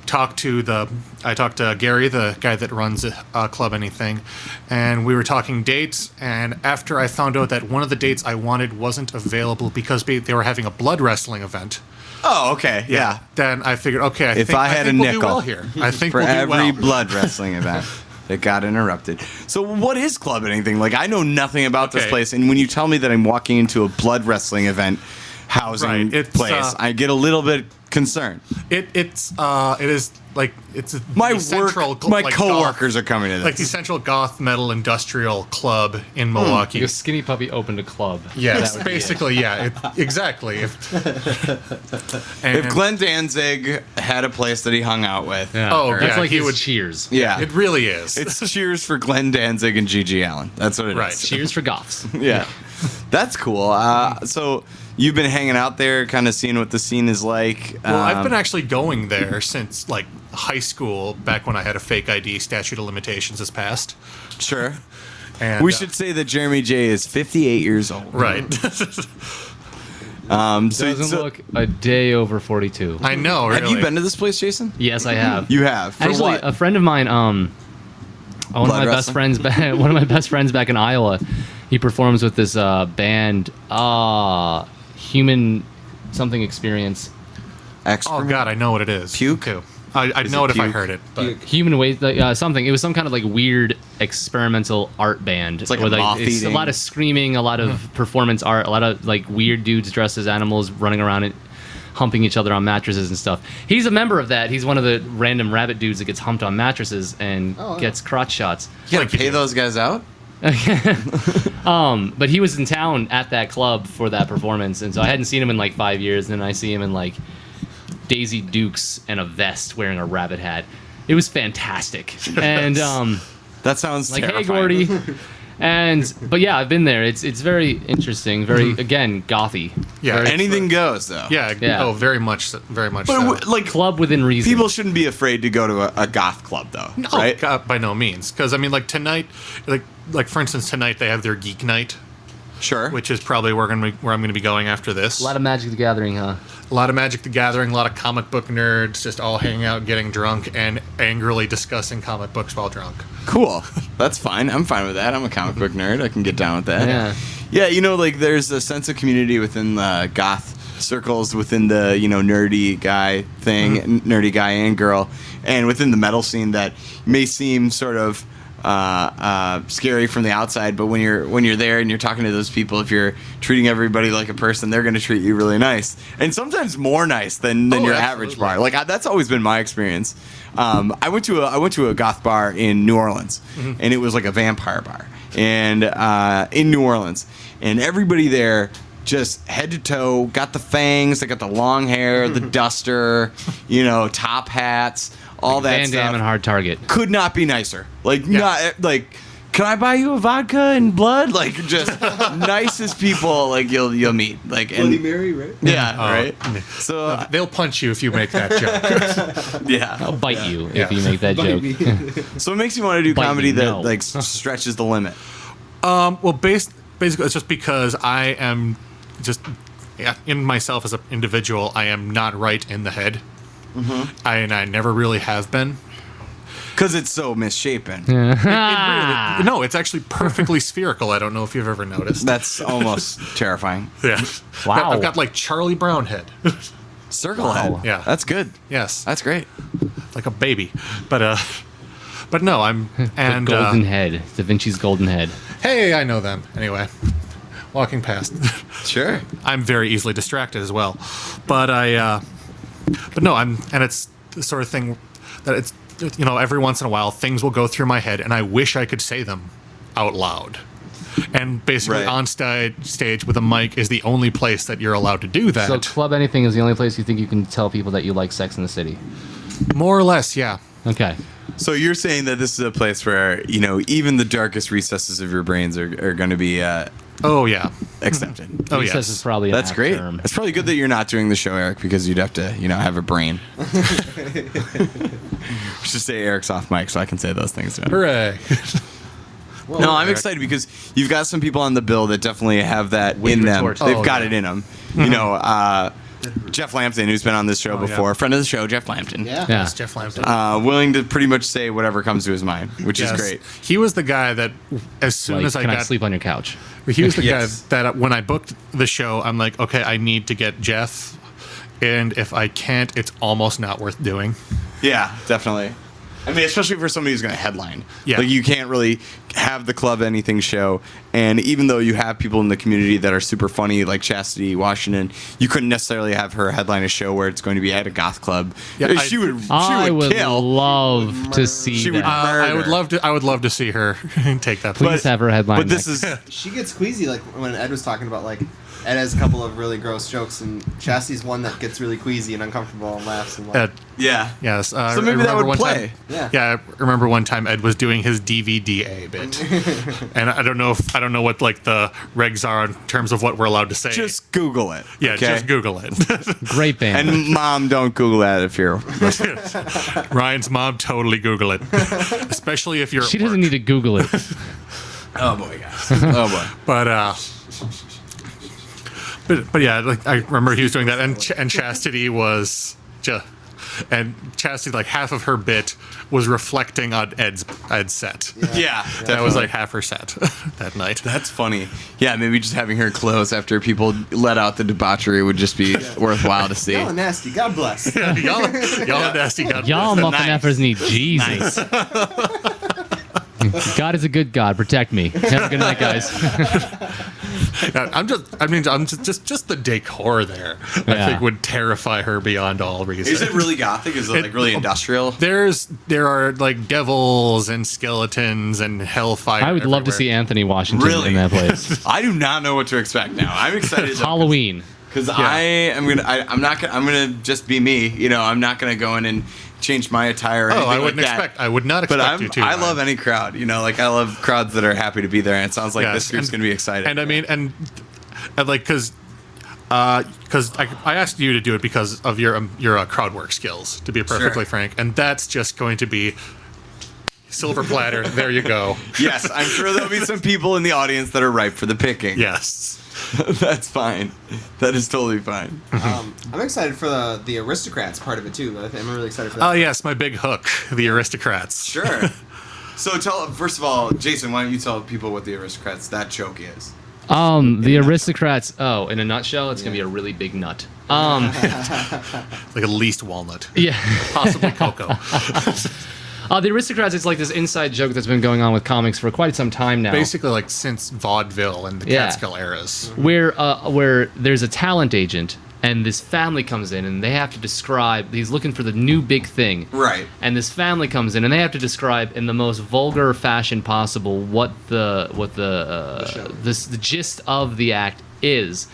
talked to Gary, the guy that runs Club Anything, and we were talking dates, and after I found out that one of the dates I wanted wasn't available because they were having a blood wrestling event. Oh, okay. Yeah. Then I figured, okay, I think we'll nickel do well here. I think for we'll do every well. blood wrestling event that got interrupted. So what is Club Anything? Like, I know nothing about this place, and when you tell me that I'm walking into a blood wrestling event housing place, I get a little bit concerned. It is like it's my like coworkers are coming to this. Like the central goth metal industrial club in Milwaukee. Like a Skinny Puppy opened a club. Yes, basically, exactly. If Glenn Danzig had a place that he hung out with, that's like he would Cheers. Yeah, it really is. It's Cheers for Glenn Danzig and Gigi Allen. That's what it is. Cheers for goths. Yeah, that's cool. So you've been hanging out there, kind of seeing what the scene is like. Well, I've been actually going there since like high school, back when I had a fake ID. Statute of limitations has passed. Sure. And we should say that Jeremy J is 58 years old. Right. Doesn't look a day over 42. I know. Really. Have you been to this place, Jason? Yes, I have. You have. For actually, what? a friend of mine, one of my best friends back in Iowa, he performs with this band, Human Something Experience. Excrement? Oh God, I know what it is. Puke? I'd know it if I heard it. But. Human Waste, something. It was some kind of like weird experimental art band. It's like a moth-eating. A lot of screaming, a lot of performance art, a lot of like weird dudes dressed as animals running around and humping each other on mattresses and stuff. He's a member of that. He's one of the random rabbit dudes that gets humped on mattresses and gets crotch shots. You gotta pay those guys out? But he was in town at that club for that performance, and so I hadn't seen him in like 5 years, and then I see him in like Daisy Dukes and a vest wearing a rabbit hat. It was fantastic. And that sounds like, terrifying. hey Gordy. But yeah, I've been there. It's very interesting, very again gothy. Yeah, very, anything goes though. Yeah. Oh, very much so. But like club within reason. People shouldn't be afraid to go to a goth club though, right? God, by no means. Because I mean, like tonight, like for instance, tonight they have their geek night. Sure. Which is probably where I'm going to be going after this. A lot of Magic the Gathering, huh? A lot of Magic the Gathering, a lot of comic book nerds just all hanging out, getting drunk, and angrily discussing comic books while drunk. Cool. That's fine. I'm fine with that. I'm a comic book nerd. I can get down with that. Yeah. Yeah, like there's a sense of community within the goth circles, within the, nerdy guy thing, nerdy guy and girl, and within the metal scene that may seem sort of scary from the outside, but when you're there and you're talking to those people, if you're treating everybody like a person, they're going to treat you really nice, and sometimes more nice than your average bar. Like that's always been my experience. I went to a goth bar in New Orleans, and it was like a vampire bar, and in New Orleans, and everybody there just head to toe got the fangs, they got the long hair, the duster, top hats. All like that Van stuff. Damme and Hard Target. Could not be nicer. Not like. Can I buy you a vodka and blood? Like just nicest people like you'll meet. Like Bloody Mary, right? Yeah, right. So they'll punch you if you make that joke. Yeah, I'll bite you if you make that joke. So it makes you want to do comedy that no. like stretches the limit. Well, basically, it's just because I am just in myself as an individual. I am not right in the head. I never really have been. Because it's so misshapen. No, it's actually perfectly spherical. I don't know if you've ever noticed. That's almost terrifying. Yeah. Wow. I've got like Charlie Brown head. Circle head. Yeah. That's good. Yes. That's great. Like a baby. But no, I'm and the golden head. Da Vinci's golden head. Hey, I know them. Anyway. Walking past. Sure. I'm very easily distracted as well. But no, and it's the sort of thing that it's, every once in a while things will go through my head and I wish I could say them out loud. And basically on stage with a mic is the only place that you're allowed to do that. So Club Anything is the only place you think you can tell people that you like Sex in the City? More or less, yeah. Okay. So you're saying that this is a place where, even the darkest recesses of your brains are going to be oh, yeah. accepted. Oh, Recess yes. is probably That's great. term. It's probably good that you're not doing the show, Eric, because you'd have to, have a brain. Just say Eric's off mic so I can say those things to him. Hooray. No, I'm excited because you've got some people on the bill that definitely have that in them. retort. They've got it in them. Jeff Lampton, who's been on this show before, friend of the show, Jeff Lampton. Yeah. Yes, Jeff Lampton. Willing to pretty much say whatever comes to his mind, which is great. He was the guy that as soon Like, as I can I got sleep on your couch? he was the Yes. guy that when I booked the show, I'm like, okay, I need to get Jeff, and if I can't, it's almost not worth doing. Yeah, definitely. I mean, especially for somebody who's going to headline. Yeah. Like, you can't really have the Club Anything show. And even though you have people in the community that are super funny, like Chastity Washington, you couldn't necessarily have her headline a show where it's going to be at a goth club. Yeah, She would I would kill. love to see She would that. I would Murder. love to see her take that. Please have her headline. But this next. is... She gets queasy, like when Ed was talking about, like, Ed has a couple of really gross jokes, and Chastity's one that gets really queasy and uncomfortable and laughs. And like, Yeah. Yes. So I maybe that remember would one play. time- Yeah. Yeah, I remember one time Ed was doing his DVDA bit, and I don't know what like the regs are in terms of what we're allowed to say. Just Google it. yeah, okay? just Google it. Great band. And Mom, don't Google that if you're... Ryan's mom totally Google it, especially if you're. she at doesn't work. need to Google it. Oh, boy, guys. Oh, boy. But yeah, like I remember he was doing that, and Chastity was just. And Chastity, like half of her bit was reflecting on Ed's set. Yeah. That was like half her set that night. That's funny. Yeah, maybe just having her close after people let out the debauchery would just be worthwhile to see. y'all are nasty. God bless. y'all are nasty. God Y'all bless. muffin effers need Jesus. God is a good God. Protect me. Have a good night, guys. I'm just the decor there. I Yeah. think would terrify her beyond all reason. Is it really gothic? Is it like really industrial? There are like devils and skeletons and hellfire. I would love to everywhere. see Anthony Washington Really? in that place. I do not know what to expect now. I'm excited. Halloween. Because I'm gonna just be me. I'm not gonna go in and change my attire. Or Oh, anything I wouldn't like that. expect. I would not But expect you to. I love any crowd. Like I love crowds that are happy to be there. And it sounds like Yes, this group's and- gonna be excited. And I mean, and like because I asked you to do it because of your crowd work skills. To be perfectly frank, and that's just going to be silver platter. There you go. Yes, I'm sure there'll be some people in the audience that are ripe for the picking. Yes. That's fine. That is totally fine. I'm excited for the aristocrats part of it too. I'm really excited for that. Oh yes, my big hook, the aristocrats. Sure. So first of all, Jason, why don't you tell people what the aristocrats, that joke is? The aristocrats. Oh, in a nutshell, it's gonna be a really big nut. Like at least walnut. Yeah. Possibly cocoa. The aristocrats. It's like this inside joke that's been going on with comics for quite some time now. Basically, like since vaudeville and the Yeah. Catskill eras. Where there's a talent agent and this family comes in and they have to describe. He's looking for the new big thing. Right. And this family comes in and they have to describe in the most vulgar fashion possible what the gist of the act is.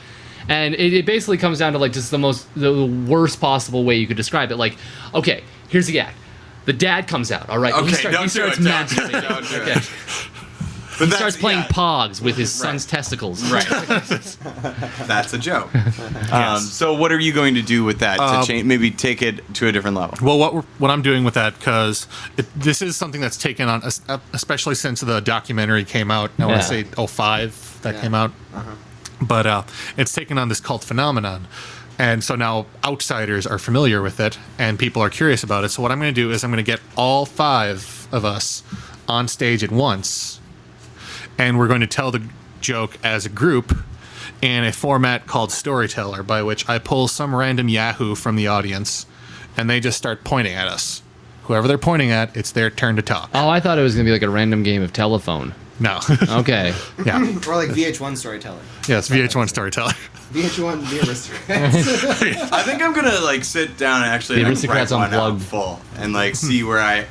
And it basically comes down to like just the worst possible way you could describe it. Like, okay, here's the act. The dad comes out, all right? Okay, he starts masturbating. Don't do Okay. it. But He starts playing Pogs with his son's testicles. Right. That's a joke. So what are you going to do with that to change? Maybe take it to a different level. Well, what I'm doing with that, because this is something that's taken on, especially since the documentary came out. I want to say 05 that came out. But it's taken on this cult phenomenon. And so now outsiders are familiar with it, and people are curious about it. So what I'm going to do is I'm going to get all 5 of us on stage at once, and we're going to tell the joke as a group in a format called Storyteller, by which I pull some random Yahoo from the audience, and they just start pointing at us. Whoever they're pointing at, it's their turn to talk. Oh, I thought it was going to be like a random game of telephone. No. Okay. Yeah. Or like VH1 storyteller. Yes, VH1 Storyteller. VH1, the aristocrats. I think I'm gonna like sit down and actually The like, Aristocrats write one out Unplugged. full and like see what I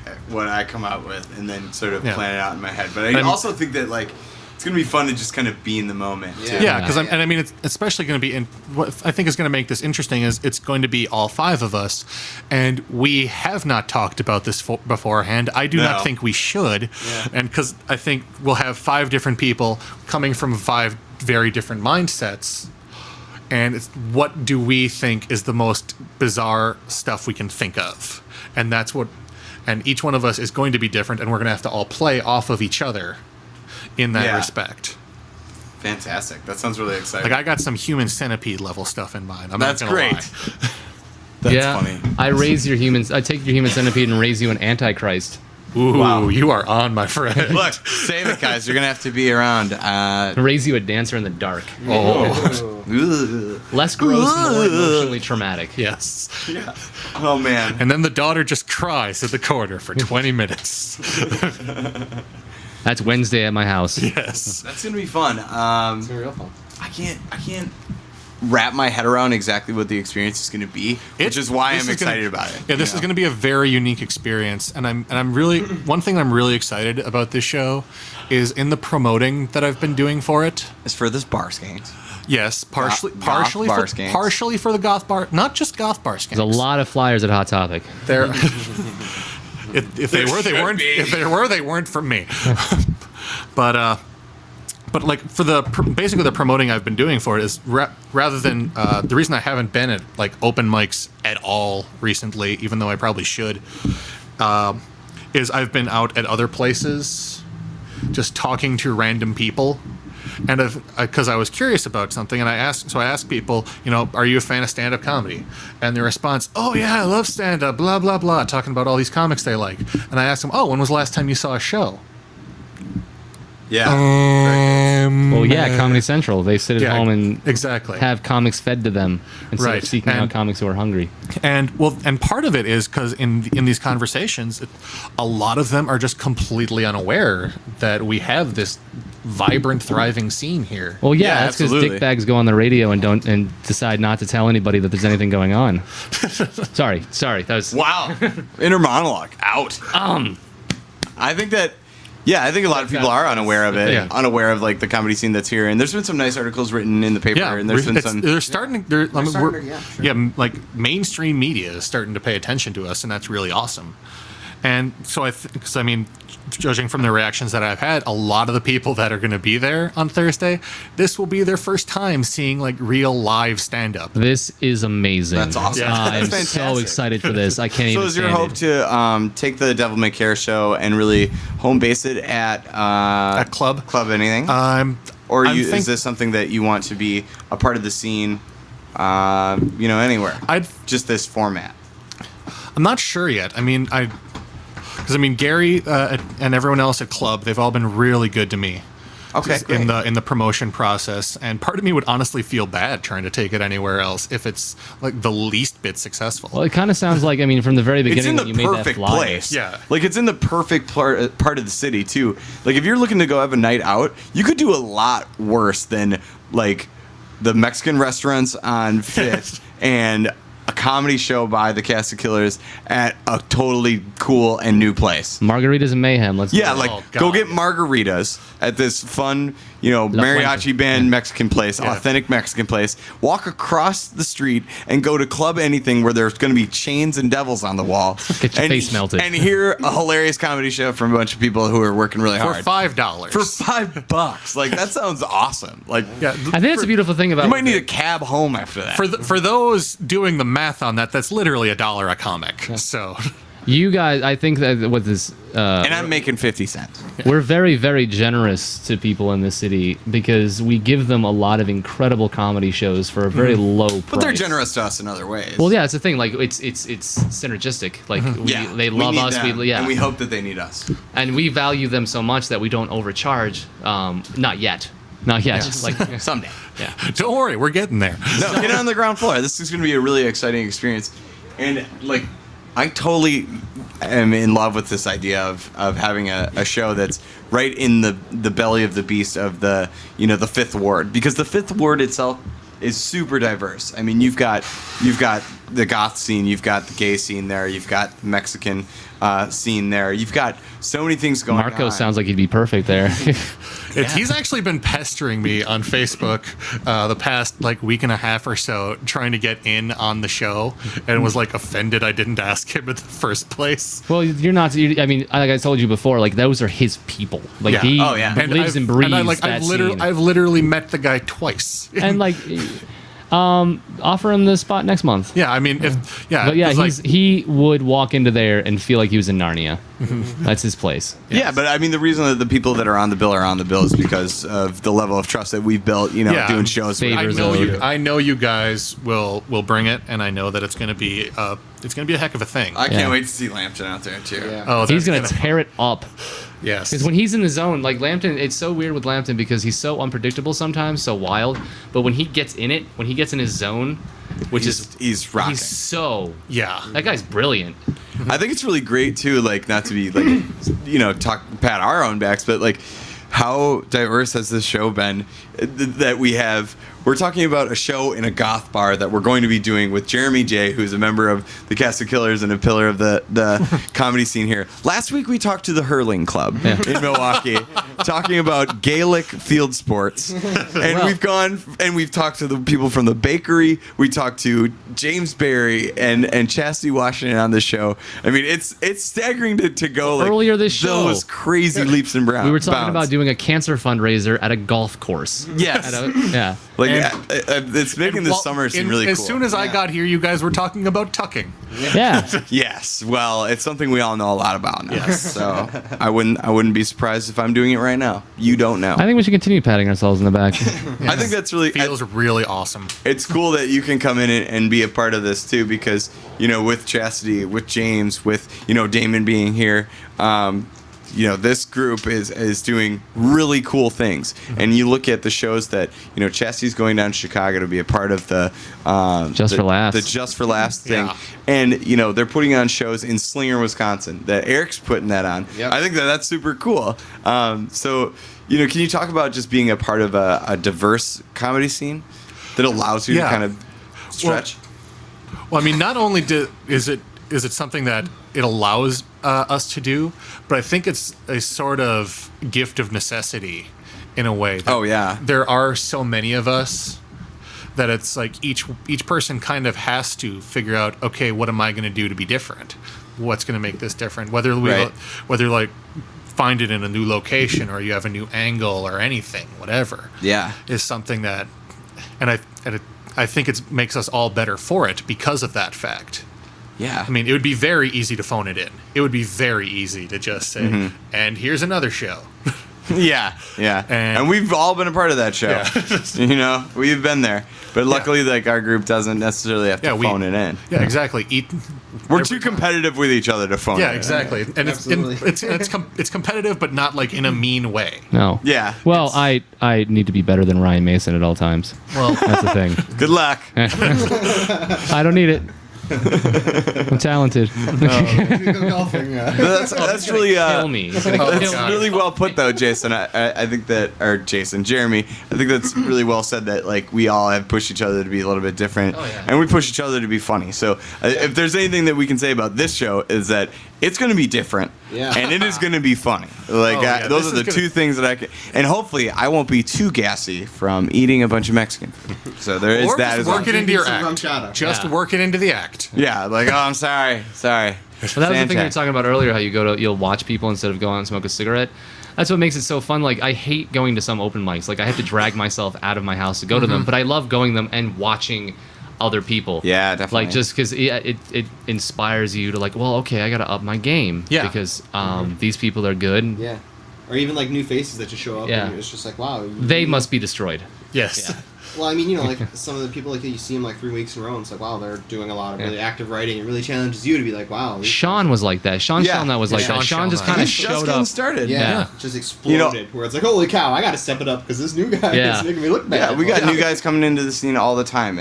come out with and then sort of Yeah. plan it out in my head. But I And- also think that like it's gonna be fun to just kind of be in the moment. Yeah. Too. Yeah, because I mean, it's especially going to be what I think is going to make this interesting is it's going to be all 5 of us, and we have not talked about this beforehand. I do No. not think we should, and because I think we'll have 5 different people coming from 5 very different mindsets, and it's what do we think is the most bizarre stuff we can think of, and that's what, and each one of us is going to be different, and we're going to have to all play off of each other in that Yeah. respect. Fantastic. That sounds really exciting. Like I got some human centipede level stuff in mind. I'm That's not gonna great. lie. That's funny. I take your human centipede and raise you an antichrist. Ooh, Wow. you are on, my friend. Look, save it, guys. You're gonna have to be around. Raise you a dancer in the dark. Oh, Ugh. Less gross, more emotionally traumatic. yes. Oh man. And then the daughter just cries at the corner for 20 minutes. That's Wednesday at my house. Yes. That's gonna be fun. It's real fun. I can't wrap my head around exactly what the experience is going to be, which is why I'm excited about it. Yeah, this is going to be a very unique experience, and I'm really one thing I'm really excited about this show is in the promoting that I've been doing for it. It's for this bar skanks. Yes, partially Goth bar for skanks. partially for the goth bar, not just goth bar skanks. There's a lot of flyers at Hot Topic. There. If they were, they should weren't. be. If they were, they weren't from me. But like for basically the promoting I've been doing for it is rather than the reason I haven't been at like open mics at all recently, even though I probably should, is I've been out at other places, just talking to random people. And because I was curious about something, and I asked people, are you a fan of stand-up comedy? And the response, oh yeah, I love stand-up, blah blah blah, talking about all these comics they like. And I asked them, oh, when was the last time you saw a show? Yeah. Well, yeah, Comedy Central. They sit at home and exactly have comics fed to them instead Right. of seeking out And- comics who are hungry. And part of it is because in these conversations, a lot of them are just completely unaware that we have this vibrant, thriving scene here. Well, yeah, Yeah, that's because absolutely. dickbags go on the radio and decide not to tell anybody that there's anything going on. Sorry, that was Wow. Inner monologue out. I think that. Yeah, I think a lot of people are unaware of it, Yeah. unaware of like the comedy scene that's here, and there's been some nice articles written in the paper, Yeah, and there's been some. they're starting. starting to- yeah, sure. Like mainstream media is starting to pay attention to us, and that's really awesome. And so because I mean, judging from the reactions that I've had, a lot of the people that are going to be there on Thursday, this will be their first time seeing like real live stand-up. This is amazing. That's awesome. Yeah. I'm That's so fantastic. excited for this. I can't So even is your stand hope it. to take the Devil May Care show and really home base it at At Club? anything? Or is this something that you want to be a part of the scene, anywhere? Just this format. I'm not sure yet. I mean, because Gary and everyone else at Club, they've all been really good to me. Okay, great. In the promotion process, and part of me would honestly feel bad trying to take it anywhere else if it's like the least bit successful. Well, it kind of sounds like, from the very It's beginning in when the you made that perfect flyer. place. Yeah. Like it's in the perfect part of the city too. Like if you're looking to go have a night out, you could do a lot worse than like the Mexican restaurants on Fifth and a comedy show by the Cast of Killers at a totally cool and new place. Margaritas and Mayhem. Let's Yeah, do it. like Oh, go God. get margaritas at this fun, mariachi Fuente. band Mexican place, Yeah. authentic Mexican place. Walk across the street and go to Club Anything where there's going to be chains and devils on the wall. Get your and, face melted. And hear a hilarious comedy show from a bunch of people who are working really For hard. $5. For $5. Like that sounds awesome. Like Yeah, I think that's a beautiful thing about you might need a cab home after that. for those doing the math on that, that's literally $1 a comic. So you guys. I think that with this, and I'm making 50 cents. we're very, very generous to people in the city because we give them a lot of incredible comedy shows for a very low price. But they're generous to us in other ways. Well, yeah, it's the thing. Like it's synergistic. Like they love need us. them, Yeah, and we hope that they need us. and we value them so much that we don't overcharge. Not yet. Not yet. Like Someday. yeah. don't worry, we're getting there. No, get on the ground floor. This is going to be a really exciting experience. And, like, I totally am in love with this idea of having a show that's right in the belly of the beast of the Fifth Ward. Because the Fifth Ward itself is super diverse. I mean, you've got the goth scene, you've got the gay scene there, you've got the Mexican scene there. You've got so many things going on. Marco sounds like he'd be perfect there. He's actually been pestering me on Facebook the past week and a half or so, trying to get in on the show, and was offended I didn't ask him in the first place. Well, you're not. Like I told you before, those are his people. Like Yeah. he Oh, yeah. lives and breathes that scene. I've literally met the guy twice. And offer him the spot next month. Yeah, I mean, but But yeah, he would walk into there and feel like he was in Narnia. That's his place. Yeah, but I mean, the reason that the people that are on the bill is because of the level of trust that we've built, Yeah. doing shows. with- Favors I know you guys will bring it, and I know that it's going to be a heck of a thing. I can't Yeah. wait to see Lampton out there, too. Yeah. Oh, He's that's gonna tear it up. Yes. Because when he's in the zone, like Lampton, it's so weird with Lampton because he's so unpredictable sometimes, so wild. But when he gets in it, when he gets in his zone, which He's rocking. he's so Yeah. that guy's brilliant. I think it's really great too, not to be pat our own backs, but how diverse has this show been that we're talking about a show in a goth bar that we're going to be doing with Jeremy J, who's a member of the Cast of Killers and a pillar of the comedy scene here. Last week we talked to the Hurling Club in Milwaukee, talking about Gaelic field sports. And we've talked to the people from the bakery. We talked to James Barry and Chastity Washington on the show. I mean, it's staggering to go Earlier this show, those crazy leaps and bounds. we were talking about doing a cancer fundraiser at a golf course. Yes. Yeah. It's making the summer seem really cool. As soon as I got here, you guys were talking about tucking. Yeah. Yes. Well, it's something we all know a lot about now. Yes. So I wouldn't be surprised if I'm doing it right now. You don't know. I think we should continue patting ourselves in the back. I think that's really Feels really awesome. it's cool that you can come in and be a part of this too, because with Chastity, with James, with Damon being here, this group is doing really cool things. And you look at the shows that Chastity's going down to Chicago to be a part of the Just for Laughs. the Just for Laughs thing, Yeah. and they're putting on shows in Slinger, Wisconsin. That Eric's putting that on. Yep. I think that's super cool. So can you talk about just being a part of a diverse comedy scene that allows you to Yeah. kind of stretch? Well, I mean, not only is it something that it allows us to do, but I think it's a sort of gift of necessity in a way. Oh, yeah. There are so many of us that it's each person kind of has to figure out, okay, what am I going to do to be different? what's going to make this different. Whether like find it in a new location or you have a new angle or anything, whatever. Yeah. Is something that, and I think it makes us all better for it because of that fact. Yeah. I mean, it would be very easy to phone it in. It would be very easy to just say, and here's another show. Yeah. And we've all been a part of that show. Yeah. You know, we've been there. But luckily, like, our group doesn't necessarily have to phone it in. Yeah, exactly. We're too competitive with each other to phone it in. Yeah, exactly. And it's competitive, but not like in a mean way. No. Yeah. Well, I need to be better than Ryan Mason at all times. Well, That's the thing. Good luck. I don't need it. I'm talented. Go golfing. That's really Kill me. He's gonna that's kill me. really well put, though, Jason. I think that, or Jason, Jeremy, I think that's really well said. That like we all have pushed each other to be a little bit different, and we push each other to be funny. So if there's anything that we can say about this show is that it's going to be different, and it is going to be funny. Like those are the two things that I can, and hopefully I won't be too gassy from eating a bunch of Mexican food. So there is that as well. Work it into your Some act. rum chata. Just work it into the act. Yeah, like, oh, I'm sorry. Well, that was the thing you were talking about earlier. How you'll watch people instead of go out and smoke a cigarette. That's what makes it so fun. Like, I hate going to some open mics. Like, I have to drag myself out of my house to go to them, but I love going them and watching other people. Yeah, definitely. Like, just because it inspires you to like, well, okay, I got to up my game. Yeah. Because these people are good. Yeah. Or even like new faces that just show up. Yeah. And it's just like, wow. They must be destroyed. Yes. Yeah. Well, I mean, you know, like some of the people like you see them like 3 weeks in a row, and it's like, wow, they're doing a lot of really active writing. It really challenges you to be like, wow. Sean was like that. Sean Shelnut was like Sean that. Sean just Shelnut. kind of He's just showed getting up. started. Yeah. Just exploded. Where it's like, holy cow, I got to step it up because this new guy is making me look bad. Yeah, we got new guys coming into the scene all the time.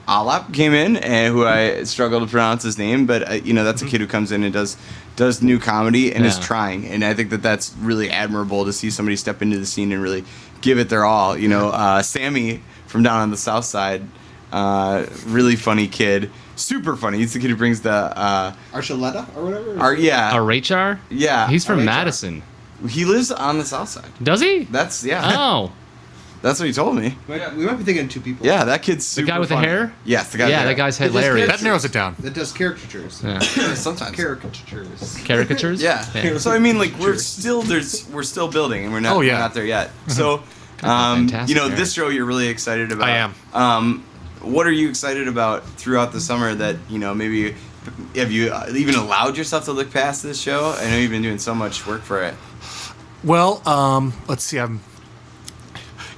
Alap came in, who I struggle to pronounce his name, but that's a kid who comes in and does new comedy and is trying, and I think that's really admirable to see somebody step into the scene and really give it their all. Sammy from down on the south side, really funny kid, super funny. He's the kid who brings the Archuleta or whatever. Rachar? Yeah, He's from Rachar. Madison. he lives on the south side. Does he? That's Oh. That's what he told me. We might be thinking of two people. Yeah, that kid's The super guy with funny. the hair? Yes, the guy. Yeah, with that guy's hilarious. That narrows it down. That does caricatures. Yeah. sometimes. Caricatures. Caricatures? Yeah. So I mean, like we're still building, and we're not there yet. So, Fantastic, Eric. this show you're really excited about. I am. What are you excited about throughout the summer that maybe have you even allowed yourself to look past this show? I know you've been doing so much work for it. Well, let's see. I'm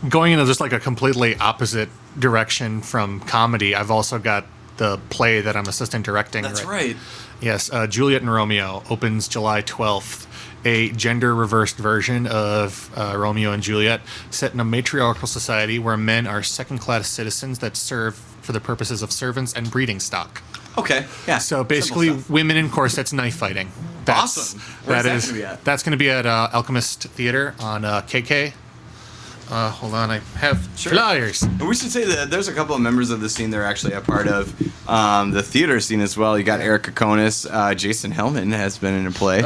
going into just like a completely opposite direction from comedy. I've also got the play that I'm assistant directing. That's right. Yes, Juliet and Romeo opens July 12th. A gender-reversed version of Romeo and Juliet set in a matriarchal society where men are second-class citizens that serve for the purposes of servants and breeding stock. Okay. Yeah. So basically, women in corsets, knife fighting. Awesome. Where's that gonna be at? That's going to be at Alchemist Theater on KK. Hold on, I have flyers. And we should say that there's a couple of members of the scene that are actually a part of the theater scene as well. You got Erica Konis, Jason Hellman has been in a play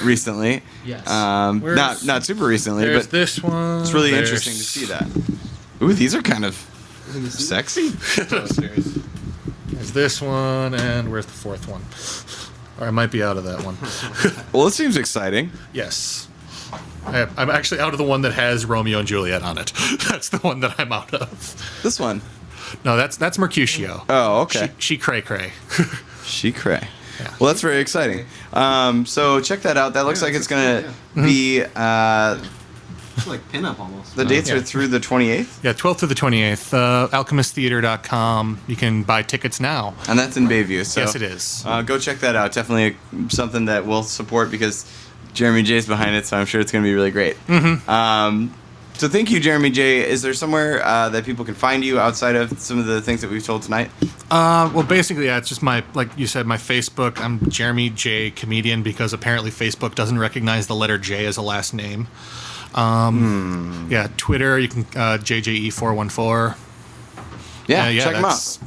recently. Yes. Not super recently, There's but this one. it's really interesting to see that. Ooh, these are kind of sexy. There's this one, and where's the fourth one? Or I might be out of that one. Well, it seems exciting. Yes. I'm actually out of the one that has Romeo and Juliet on it. That's the one that I'm out of. This one. No, that's Mercutio. Oh, okay. She cray cray. She cray. Well, that's very exciting. So check that out. That looks like it's going to be... It's like pinup almost. the dates are through the 28th? Yeah, 12th to the 28th. AlchemistTheater.com. You can buy tickets now. And that's in Bayview. So, Yes, it is. Go check that out. Definitely something that we'll support because Jeremy J's behind it, so I'm sure it's going to be really great. Mm-hmm. So thank you, Jeremy J. Is there somewhere that people can find you outside of some of the things that we've told tonight? Well, basically, it's just like you said, my Facebook. I'm Jeremy J. Comedian because apparently Facebook doesn't recognize the letter J as a last name. Yeah, Twitter, you can JJE414. Yeah, check them out.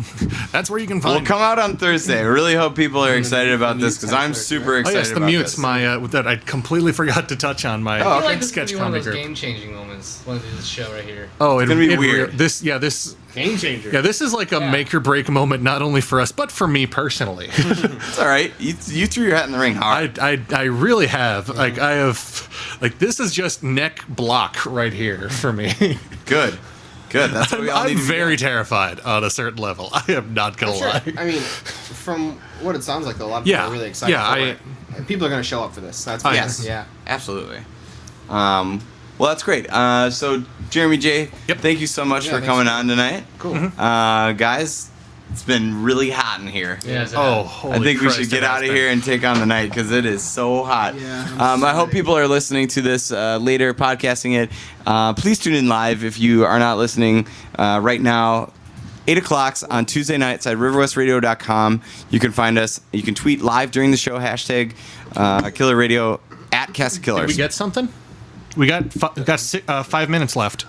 That's where you can find. We'll come out on Thursday. I really hope people are excited about this because I'm super Oh excited. yes, the about Mutes, this. my that I completely forgot to touch on my I feel like this sketch is gonna be one comedy of those group. game-changing moments. One of this show right here. Oh, It's gonna be weird. This Game changer. yeah, this is like a make or break moment, not only for us but for me personally. It's all right. You threw your hat in the ring hard. I really have like I have like this is just neck block right here for me. Good. That's what we all I'm need to very do. terrified on a certain level. I am not gonna Sure. lie. I mean, from what it sounds like, though, a lot of people Yeah. are really excited Yeah, for it. People are going to show up for this. That's Oh, yes. Yeah. Absolutely. Well, that's great. So, Jeremy J, Yep. thank you so much Yeah, for thanks. coming on tonight. Cool. Guys, it's been really hot in here. Yeah. Oh, I holy think we Christ, should get it has out of been. here and take on the night because it is so hot. Yeah, I hope people are listening to this later, podcasting it. Please tune in live if you are not listening right now. 8 o'clock on Tuesday nights at riverwestradio.com. You can find us. You can tweet live during the show, hashtag Killer Radio at Cast of Did we Killers. get something? We got 5 minutes left.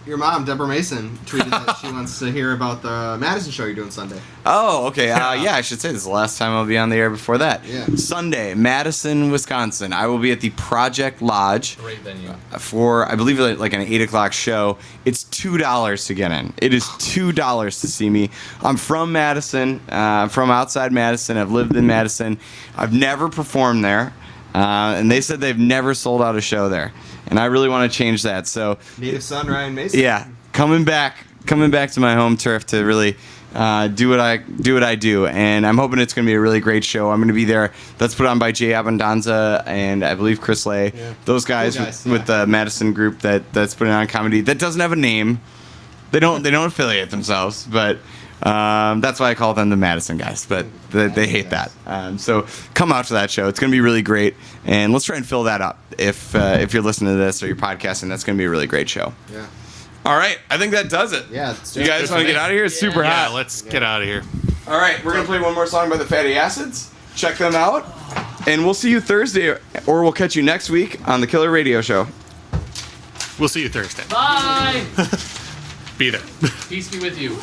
Your mom, Deborah Mason, tweeted that she wants to hear about the Madison show you're doing Sunday. Oh, okay. Yeah, I should say this is the last time I'll be on the air before that. Yeah. Sunday, Madison, Wisconsin. I will be at the Project Lodge Great venue. for, I believe, like an 8 o'clock show. It's $2 to get in. It is $2 to see me. I'm from Madison. I'm from outside Madison. I've lived in Madison. I've never performed there. And they said they've never sold out a show there. And I really want to change that. So, Native son Ryan Mason. yeah, coming back to my home turf to really do what I do, and I'm hoping it's going to be a really great show. I'm going to be there. That's put on by Jay Abundanza and I believe Chris Lay. Yeah. Those guys, Cool guys, with the Madison group that's putting on comedy that doesn't have a name. They don't affiliate themselves, but that's why I call them the Madison guys. But they hate that. So come out to that show. It's going to be really great, and let's try and fill that up. If you're listening to this or you're podcasting, that's going to be a really great show. Yeah. All right, I think that does it. Yeah. It's You guys want to get out of here? It's super Yeah, hot. let's get out of here. All right, we're going to play one more song by the Fatty Acids. Check them out. And we'll see you Thursday, or we'll catch you next week on the Killer Radio Show. We'll see you Thursday. Bye. Be there. Peace be with you.